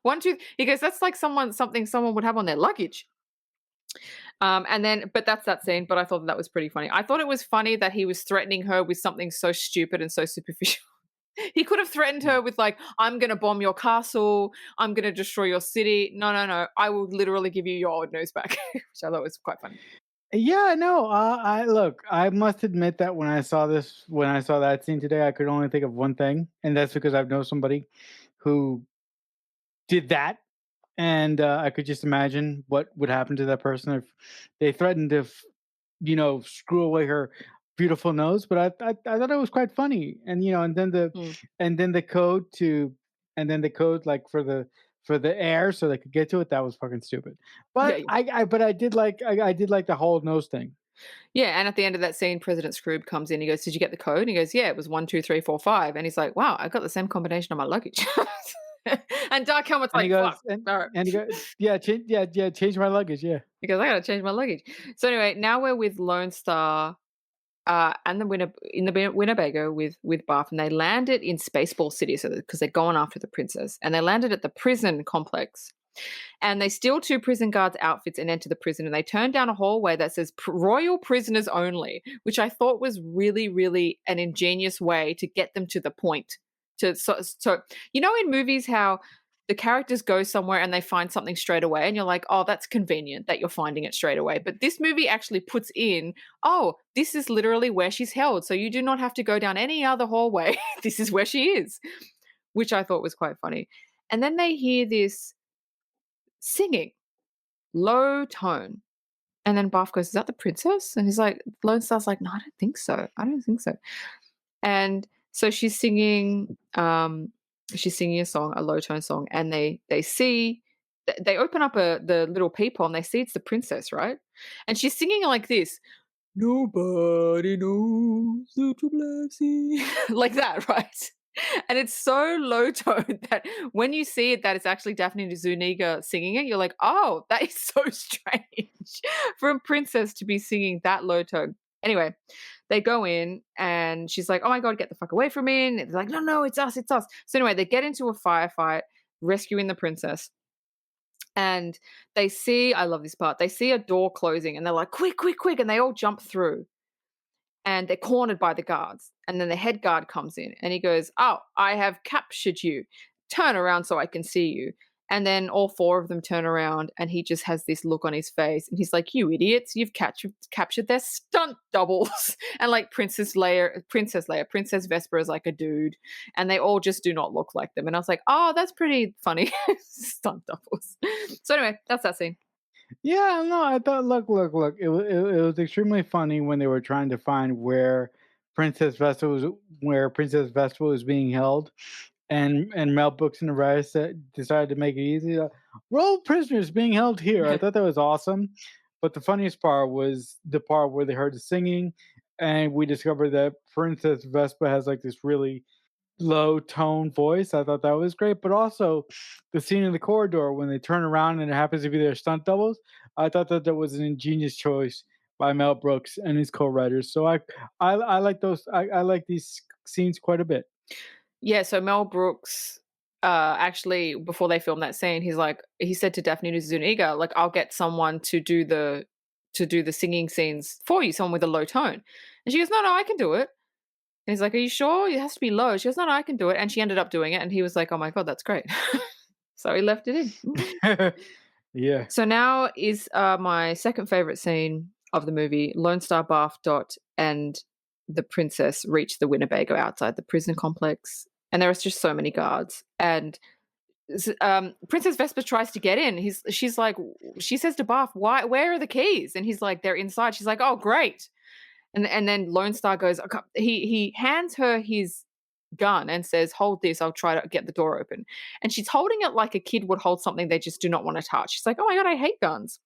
1, 2. He goes, that's like something someone would have on their luggage. And then, but that's that scene. But I thought that was pretty funny. I thought it was funny that he was threatening her with something so stupid and so superficial. He could have threatened her with like, I'm going to bomb your castle. I'm going to destroy your city. No, no, no. I will literally give you your old nose back, which I thought was quite funny. Yeah, no. I look. I must admit that when I saw that scene today, I could only think of one thing, and that's because I know somebody who did that, and I could just imagine what would happen to that person if they threatened to, screw away her beautiful nose. But I thought it was quite funny, and and then the code like for the air so they could get to it. That was fucking stupid. Yeah, But I did like I did like the whole nose thing. yeah. And at the end of that scene, President Skroob comes in. He goes, "Did you get the code?" And he goes, "Yeah, it was 1, 2, 3, 4, 5." And he's like, "Wow, I got the same combination on my luggage." And Dark Helmet's And he like, goes, "Fuck." All right. and he goes, change my luggage, yeah. He goes, I gotta change my luggage. So anyway, now we're with Lone Star and the Winnebago with Barf, and they landed in Spaceball City, so because they're going after the princess, and they landed at the prison complex, and they steal 2 prison guards' outfits and enter the prison, and they turn down a hallway that says "Royal Prisoners Only," which I thought was really, really an ingenious way to get them to the point. So in movies how the characters go somewhere and they find something straight away and you're like, oh, that's convenient that you're finding it straight away. But this movie actually puts in, oh, this is literally where she's held. So you do not have to go down any other hallway. This is where she is, which I thought was quite funny. And then they hear this singing, low tone. And then Barf goes, is that the princess? And he's like, Lone Star's like, no, I don't think so. I don't think so. And so she's singing a song, a low tone song, and they open up the little peephole and they see it's the princess, right? And she's singing like this, nobody knows the trouble I've seen, like that, right? And it's so low tone that when you see it, that it's actually Daphne Zuniga singing it, you're like, oh, that is so strange for a princess to be singing that low tone. Anyway, they go in and she's like, oh my God, get the fuck away from me. And they're like, no, no, it's us, it's us. So anyway, they get into a firefight, rescuing the princess. And they see, I love this part, they see a door closing and they're like, quick, quick, quick. And they all jump through and they're cornered by the guards. And then the head guard comes in and he goes, oh, I have captured you. Turn around so I can see you. And then all 4 of them turn around and he just has this look on his face. And he's like, you idiots, you've captured their stunt doubles. And like Princess Vespa is like a dude. And they all just do not look like them. And I was like, oh, that's pretty funny. Stunt doubles. So anyway, that's that scene. Yeah, no, I thought, look. It was extremely funny when they were trying to find where Princess Vespa was being held, and Mel Brooks and the writers decided to make it easy. We're all prisoners being held here. I thought that was awesome. But the funniest part was the part where they heard the singing, and we discovered that Princess Vespa has like this really low tone voice. I thought that was great. But also the scene in the corridor when they turn around and it happens to be their stunt doubles. I thought that was an ingenious choice by Mel Brooks and his co-writers. So I like those. I like these scenes quite a bit. Yeah, so Mel Brooks, actually, before they filmed that scene, he said to Daphne Zuniga, like, I'll get someone to do the singing scenes for you, someone with a low tone. And she goes, no, I can do it. And he's like, are you sure? It has to be low. She goes, no, I can do it. And she ended up doing it. And he was like, oh my God, that's great. So he left it in. Yeah. So now is my second favorite scene of the movie. Lone Star, Barf, Dot, and the princess reach the Winnebago outside the prison complex. And there was just so many guards. And Princess Vespa tries to get in. She's like, she says to Barf, where are the keys? And he's like, they're inside. She's like, oh, great. And then Lone Star goes, he hands her his gun and says, hold this, I'll try to get the door open. And she's holding it like a kid would hold something they just do not want to touch. She's like, oh my God, I hate guns.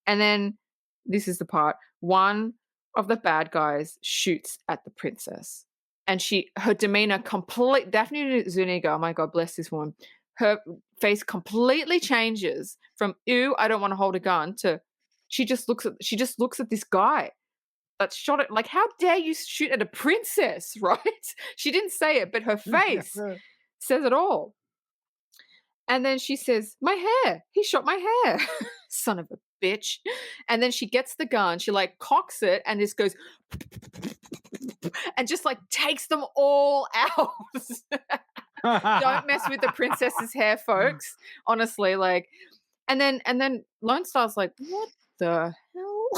And then this is the part, one of the bad guys shoots at the princess. And her demeanor Daphne Zuniga, oh my God, bless this woman, her face completely changes from, ew, I don't want to hold a gun, to she just looks at this guy that shot it. Like, how dare you shoot at a princess, right? She didn't say it, but her face says it all. And then she says, my hair. He shot my hair. Son of a bitch. And then she gets the gun. She like cocks it and just goes and just like takes them all out. Don't mess with the princess's hair, folks. Honestly, like, and then Lone Star's like, what the hell?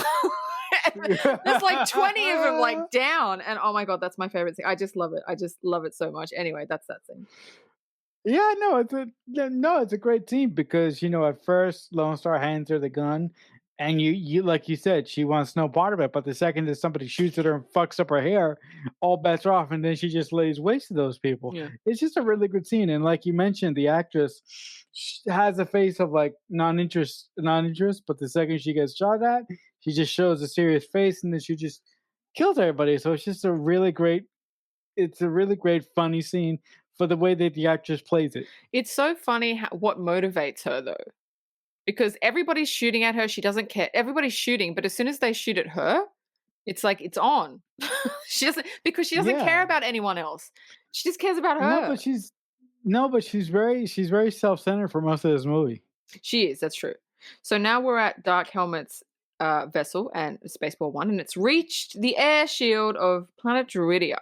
There's like 20 of them like down, and oh my God, that's my favorite thing. I just love it. I just love it so much. Anyway, that's that thing. Yeah, no, it's a great team because at first Lone Star hands her the gun, and you like you said, she wants no part of it. But the second that somebody shoots at her and fucks up her hair, all bets are off, and then she just lays waste to those people. Yeah. It's just a really good scene, and like you mentioned, the actress has a face of like non-interest, but the second she gets shot at, she just shows a serious face, and then she just kills everybody. So it's just a really great funny scene for the way that the actress plays it. It's so funny what motivates her though, because everybody's shooting at her. She doesn't care. Everybody's shooting, but as soon as they shoot at her, it's like it's on. She doesn't care about anyone else. She just cares about her. But she's very self-centered for most of this movie. She is. That's true. So now we're at Dark Helmet's vessel and Spaceball 1, and it's reached the air shield of Planet Druidia.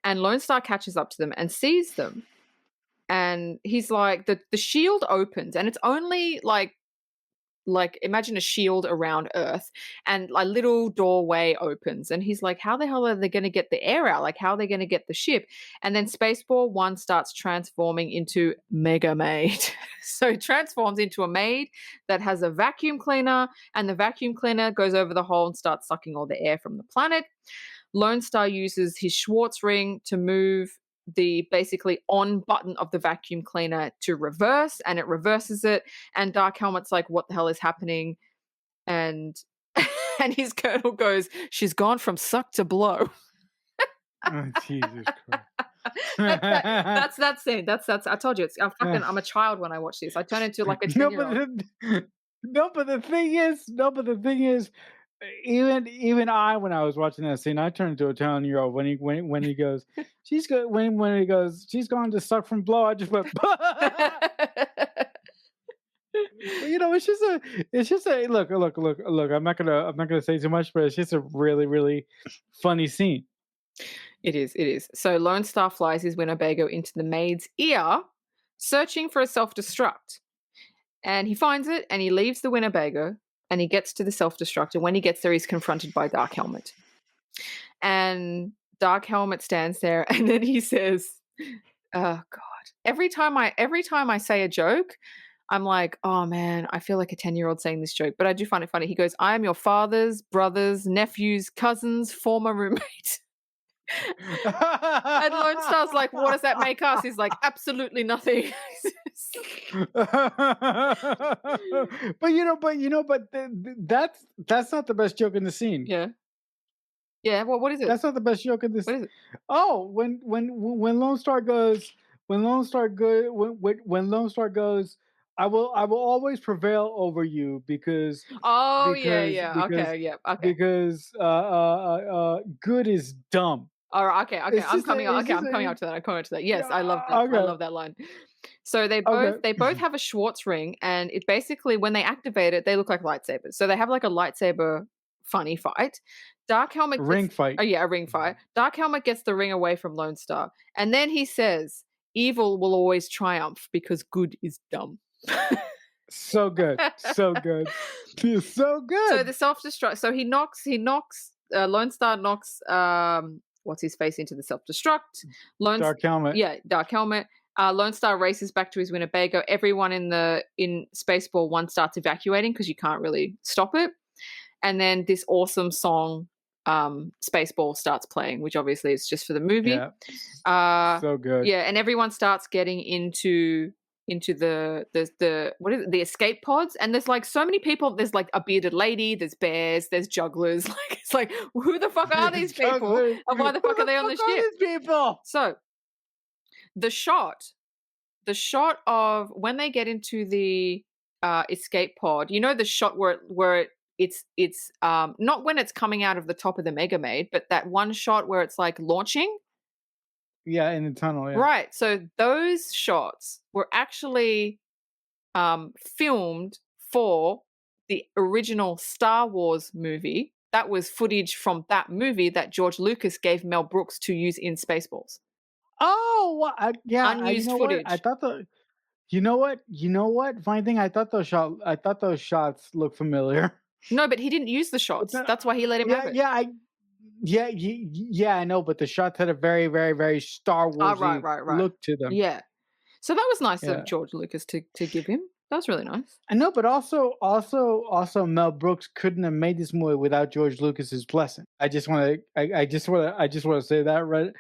And Lone Star catches up to them and sees them. And he's like, the shield opens, and it's only like imagine a shield around Earth, and a little doorway opens. And he's like, how the hell are they going to get the air out? Like, how are they going to get the ship? And then Spaceball 1 starts transforming into Mega Maid. So it transforms into a maid that has a vacuum cleaner, and the vacuum cleaner goes over the hole and starts sucking all the air from the planet. Lone Star uses his Schwartz ring to move the basically on button of the vacuum cleaner to reverse, and it reverses it. And Dark Helmet's like, what the hell is happening? And his colonel goes, she's gone from suck to blow. Oh, Jesus Christ. That's that scene. That's I told you, I'm a child when I watch this. I turn into like a 10-year-old. But the thing is, even I, when I was watching that scene, I turned into a 10-year-old when he goes, she's good. When he goes, she's going to suck from blow. I just went, it's just a look. I'm not gonna say too much, but it's just a really, really funny scene. It is. So Lone Star flies his Winnebago into the maid's ear, searching for a self-destruct, and he finds it, and he leaves the Winnebago. And he gets to the self-destruct, and when he gets there, he's confronted by Dark Helmet. And Dark Helmet stands there, and then he says, oh, God. Every time I say a joke, I'm like, oh, man, I feel like a 10-year-old saying this joke. But I do find it funny. He goes, I am your father's, brother's, nephew's, cousin's former roommate. And Lone Star's like, what does that make us? He's like, absolutely nothing. But that's not the best joke in the scene. Yeah. Well, what is it? That's not the best joke in this. What is it? Oh, when Lone Star goes, when Lone Star goes, I will always prevail over you because. Oh, because, yeah. Because, okay, yeah. Okay. Because good is dumb. All right. Okay. I'm coming up to that. Yes, I love that. Okay. I love that line. So they both have a Schwartz ring, and it basically, when they activate it, they look like lightsabers. So they have like a lightsaber funny fight. Dark Helmet ring fight. Oh yeah, a ring fight. Dark Helmet gets the ring away from Lone Star, and then he says, "Evil will always triumph because good is dumb." So good. So good. So the self-destruct. So he knocks. Lone Star knocks. What's his face into the self-destruct. Dark Helmet. Yeah, Dark Helmet. Lone Star races back to his Winnebago. Everyone in Spaceball 1 starts evacuating because you can't really stop it. And then this awesome song, Spaceball, starts playing, which obviously is just for the movie. Yeah. So good. Yeah, and everyone starts getting into the what is it, the escape pods, and there's like so many people. There's like a bearded lady, there's bears, there's jugglers. Like it's like, who the fuck are these people? And why the fuck are they on the ship? These people? So the shot of when they get into the escape pod, you know, the shot where it's not when it's coming out of the top of the Mega Maid, but that one shot where it's like launching. Yeah, in the tunnel. Yeah. Right. So those shots were actually filmed for the original Star Wars movie. That was footage from that movie that George Lucas gave Mel Brooks to use in Spaceballs. Oh, yeah. Unused You know what? footage. I thought You know what? You know what? Funny thing, I thought those shots looked familiar. No, but he didn't use the shots. That's why he let him have it. Yeah, I know, but the shots had a very, very, very Star Wars right. look to them. Yeah. So that was nice Yeah. of George Lucas to give him. That was really nice. I know, but also Mel Brooks couldn't have made this movie without George Lucas's blessing. I just want to say that right,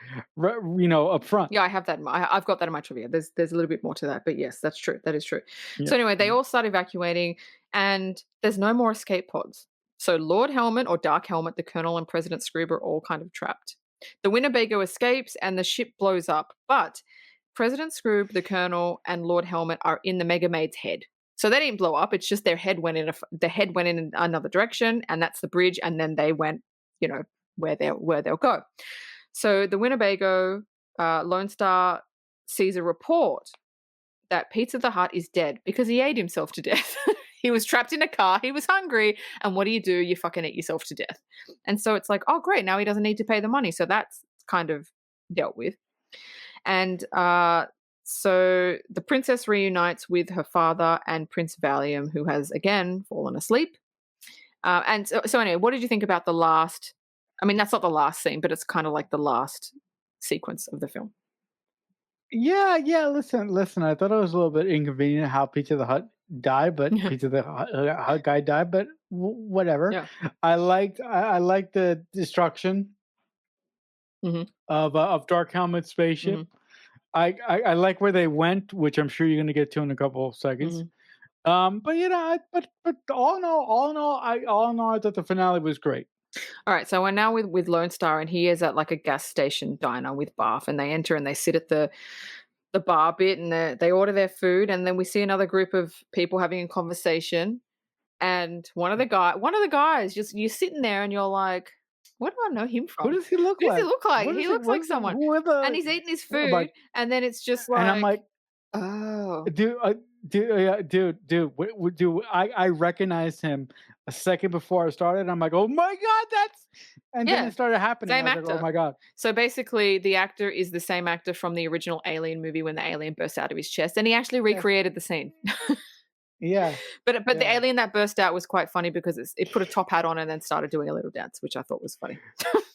up front. Yeah, I have that. I've got that in my trivia. There's a little bit more to that, but yes, that's true. That is true. Yeah. So anyway, they all start evacuating, and there's no more escape pods. So Lord Helmet or Dark Helmet, the Colonel, and President Skroob are all kind of trapped. The Winnebago escapes, and the ship blows up, but President Skroob, the Colonel, and Lord Helmet are in the Mega Maid's head. So they didn't blow up. It's just their head went in another direction, and that's the bridge. And then they went, where they'll go. So the Winnebago, Lone Star sees a report that Pizza the Hut is dead because he ate himself to death. He was trapped in a car. He was hungry. And what do? You fucking eat yourself to death. And so it's like, oh, great. Now he doesn't need to pay the money. So that's kind of dealt with. And so the princess reunites with her father and Prince Valium, who has, again, fallen asleep. And so anyway, what did you think about the last? I mean, that's not the last scene, but it's kind of like the last sequence of the film. Yeah. Listen. I thought it was a little bit inconvenient how Pizza the Hut died, but Pizza the Hut guy died. But whatever. Yeah. I liked the destruction of Dark Helmet's spaceship. I like where they went, which I'm sure you're going to get to in a couple of seconds. But all in all, I thought the finale was great. All right, so we're now with Lone Star, and he is at like a gas station diner with Barf, and they enter and they sit at the bar bit, and they order their food, and then we see another group of people having a conversation, and one of the guys, just you're sitting there, and you're like, where do I know him from? Who does he look like? Who does he look like? He looks like someone, and he's eating his food, and then it's just like, and I'm like, oh, dude, I recognized him a second before I started. I'm like, oh my god, then it started happening. Same actor. Like, oh my god. So basically, the actor is the same actor from the original Alien movie when the alien burst out of his chest, and he actually recreated the scene. Yeah. But the alien that burst out was quite funny because it put a top hat on and then started doing a little dance, which I thought was funny.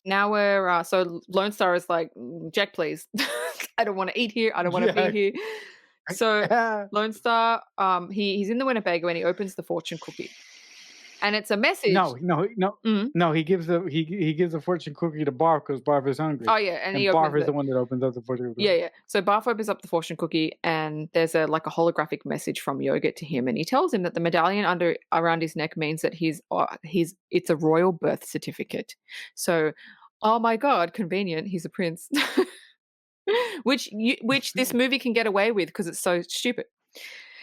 Now we're so Lone Star is like, Jack, please, I don't want to eat here. I don't want to be here. So Lone Star, he's in the Winnebago and he opens the fortune cookie, and it's a message. No. He gives the fortune cookie to Barf because Barf is hungry. Oh yeah, and Barf is the one that opens up the fortune cookie. Yeah. So Barf opens up the fortune cookie, and there's a holographic message from Yogurt to him, and he tells him that the medallion around his neck means that it's a royal birth certificate. So, oh my god, convenient. He's a prince. which this movie can get away with because it's so stupid.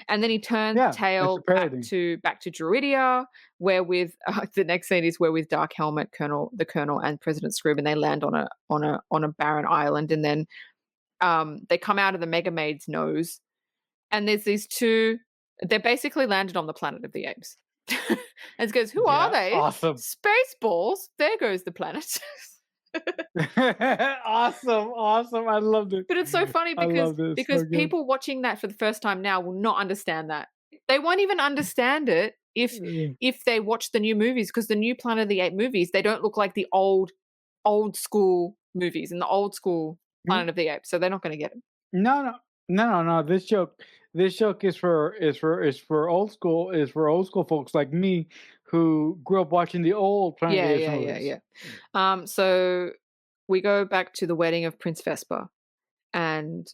And then he turns tail back to Druidia, where with the next scene is where with Dark Helmet, the Colonel, and President Skroob, and they land on a barren island, and then they come out of the Mega Maid's nose, and there's these two. They're basically landed on the Planet of the Apes. And it goes, who are they? Awesome. Spaceballs. There goes the planet. Awesome. I loved it. But it's so funny because people watching that for the first time now will not understand that. They won't even understand it if they watch the new movies, because the new Planet of the Apes movies, they don't look like the old school movies and the old school Planet of the Apes, so they're not going to get it. No. No. This joke is for old school folks like me who grew up watching the old Planet Yeah, Days yeah, yeah, movies. yeah. So we go back to the wedding of Prince Vespa and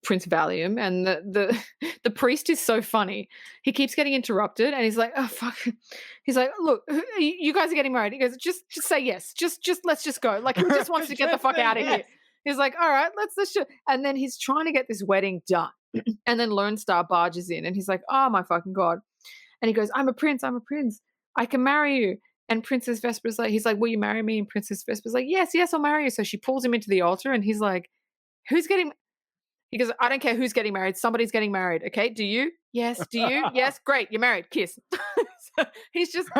Prince Valium, and the the priest is so funny. He keeps getting interrupted, and he's like, "Oh fuck!" He's like, "Look, you guys are getting married." He goes, "Just say yes. Just let's just go." Like he just wants to get the Just fuck say out of here. yes. He's like, "All right, let's just." And then he's trying to get this wedding done, and then Lone Star barges in, and he's like, "Oh my fucking god!" And he goes, "I'm a prince. I'm a prince. I can marry you." And Princess Vespa's like, he's like, "Will you marry me?" And Princess Vespa's like, "Yes, yes, I'll marry you." So she pulls him into the altar, and he's like, "Who's getting?" He goes, "I don't care who's getting married. Somebody's getting married. Okay. Do you? Yes. Do you? Yes. Great. You're married. Kiss." So he doesn't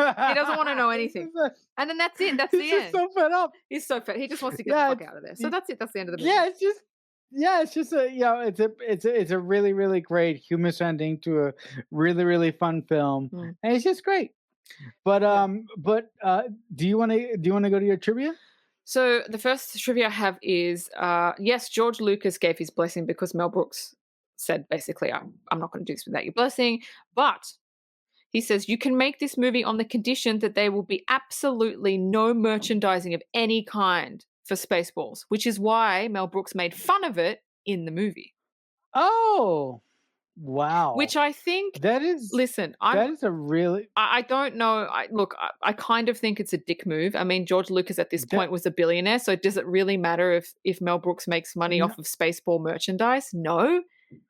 want to know He's anything. just a- And then that's it. That's he's the just end. so fed up. He's so fat. He just wants to get the Yeah, fuck out of there. So that's it. That's the end of the movie. yeah, it's a really really great humorous ending to a really really fun film, Mm. and it's just great. But Yeah. do you want to go to your trivia? So the first trivia I have is yes, George Lucas gave his blessing because Mel Brooks said basically, I'm not going to do this without your blessing. But he says you can make this movie on the condition that there will be absolutely no merchandising of any kind for Spaceballs, which is why Mel Brooks made fun of it in the movie. Oh, wow. Which I think, That is listen, that is a really I don't know. I kind of think it's a dick move. I mean, George Lucas at this that point was a billionaire, so does it really matter if Mel Brooks makes money no, off of Spaceball merchandise? No,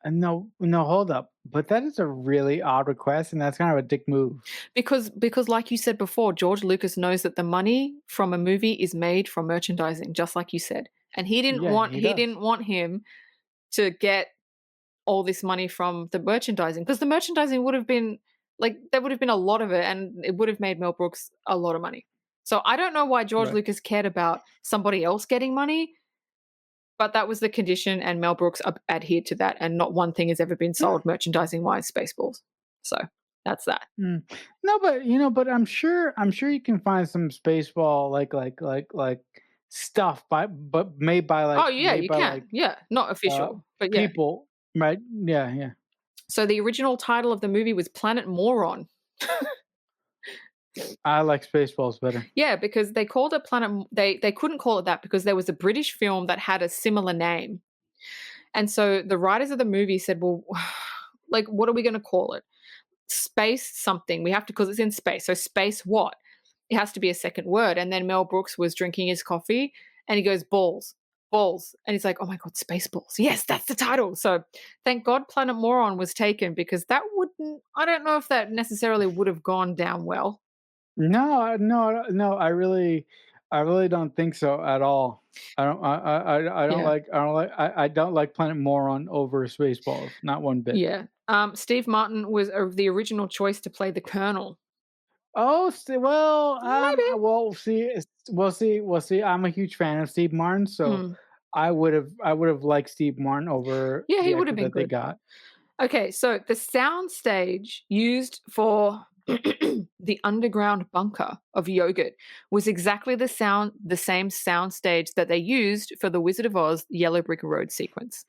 no, hold up. But that is a really odd request, and that's kind of a dick move. because like you said before, George Lucas knows that the money from a movie is made from merchandising, just like you said, and he didn't Yeah, want he does. him to get all this money from the merchandising because the merchandising would have been like there would have been a lot of it and it would have made Mel Brooks a lot of money. So I don't know why George Right. Lucas cared about somebody else getting money, but that was the condition and Mel Brooks adhered to that and not one thing has ever been Yeah. sold merchandising wise Spaceballs. So that's that. Mm. No, but I'm sure you can find some Spaceball like stuff but Oh yeah, made you by can. Yeah, not uh official, but yeah. people, right? Yeah, yeah. So the original title of the movie was Planet Moron. I like Spaceballs better. Yeah, because they called it they couldn't call it that because there was a British film that had a similar name. And so the writers of the movie said, "Well, like what are we going to call it? Space something. We have to because it's in space. So space what? It has to be a second word." And then Mel Brooks was drinking his coffee and he goes, "Balls. Balls." And he's like, "Oh my god, Spaceballs. Yes, that's the title." So thank God Planet Moron was taken because that wouldn't I don't know if that necessarily would have gone down well. No. I really don't think so at all. Yeah. I don't like Planet Moron over Spaceballs, not one bit. Yeah. Steve Martin was the original choice to play the Colonel. Oh, Maybe. we'll see. I'm a huge fan of Steve Martin, so Mm. I would have liked Steve Martin over Yeah, he the would have actor been that they good. got. Okay, so the sound stage used for the underground bunker of yogurt was exactly the same sound stage that they used for the Wizard of Oz Yellow Brick Road sequence.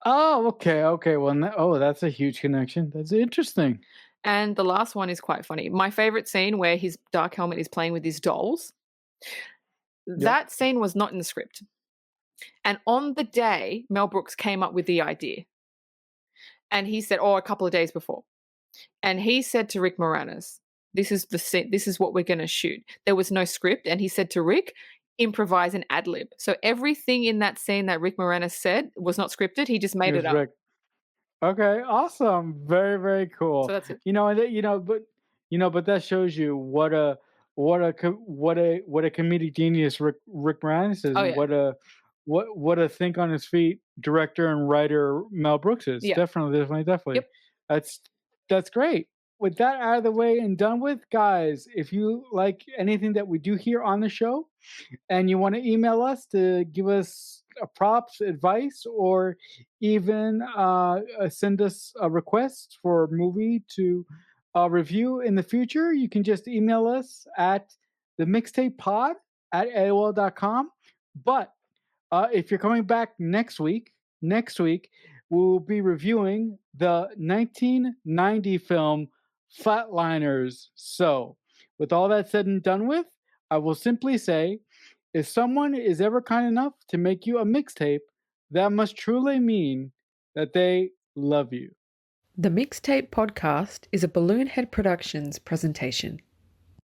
Oh, okay. Well, that's a huge connection. That's interesting. And the last one is quite funny. My favorite scene where his dark helmet is playing with his dolls. Yep. That scene was not in the script. And on the day, Mel Brooks came up with the idea. And he said, a couple of days before. And he said to Rick Moranis, this is the scene, this is what we're going to shoot. There was no script. And he said to Rick, improvise and ad lib. So everything in that scene that Rick Moranis said was not scripted. He just It made it was up. Rick. Okay, awesome. Very, very So cool. that's it. But that shows you what a comedic genius Rick Moranis is, Oh, and yeah. what a think on his feet director and writer Mel Brooks is. Yeah. Definitely. Yep. That's great. With that out of the way and done with, guys, if you like anything that we do here on the show, and you want to email us to give us props, advice, or even send us a request for a movie to review in the future, you can just email us at themixtapepod at AOL.com. But if you're coming back next week, we'll be reviewing the 1990 film Flatliners. So, with all that said and done with, I will simply say if someone is ever kind enough to make you a mixtape, that must truly mean that they love you. The Mixtape Podcast is a Balloonhead Productions presentation.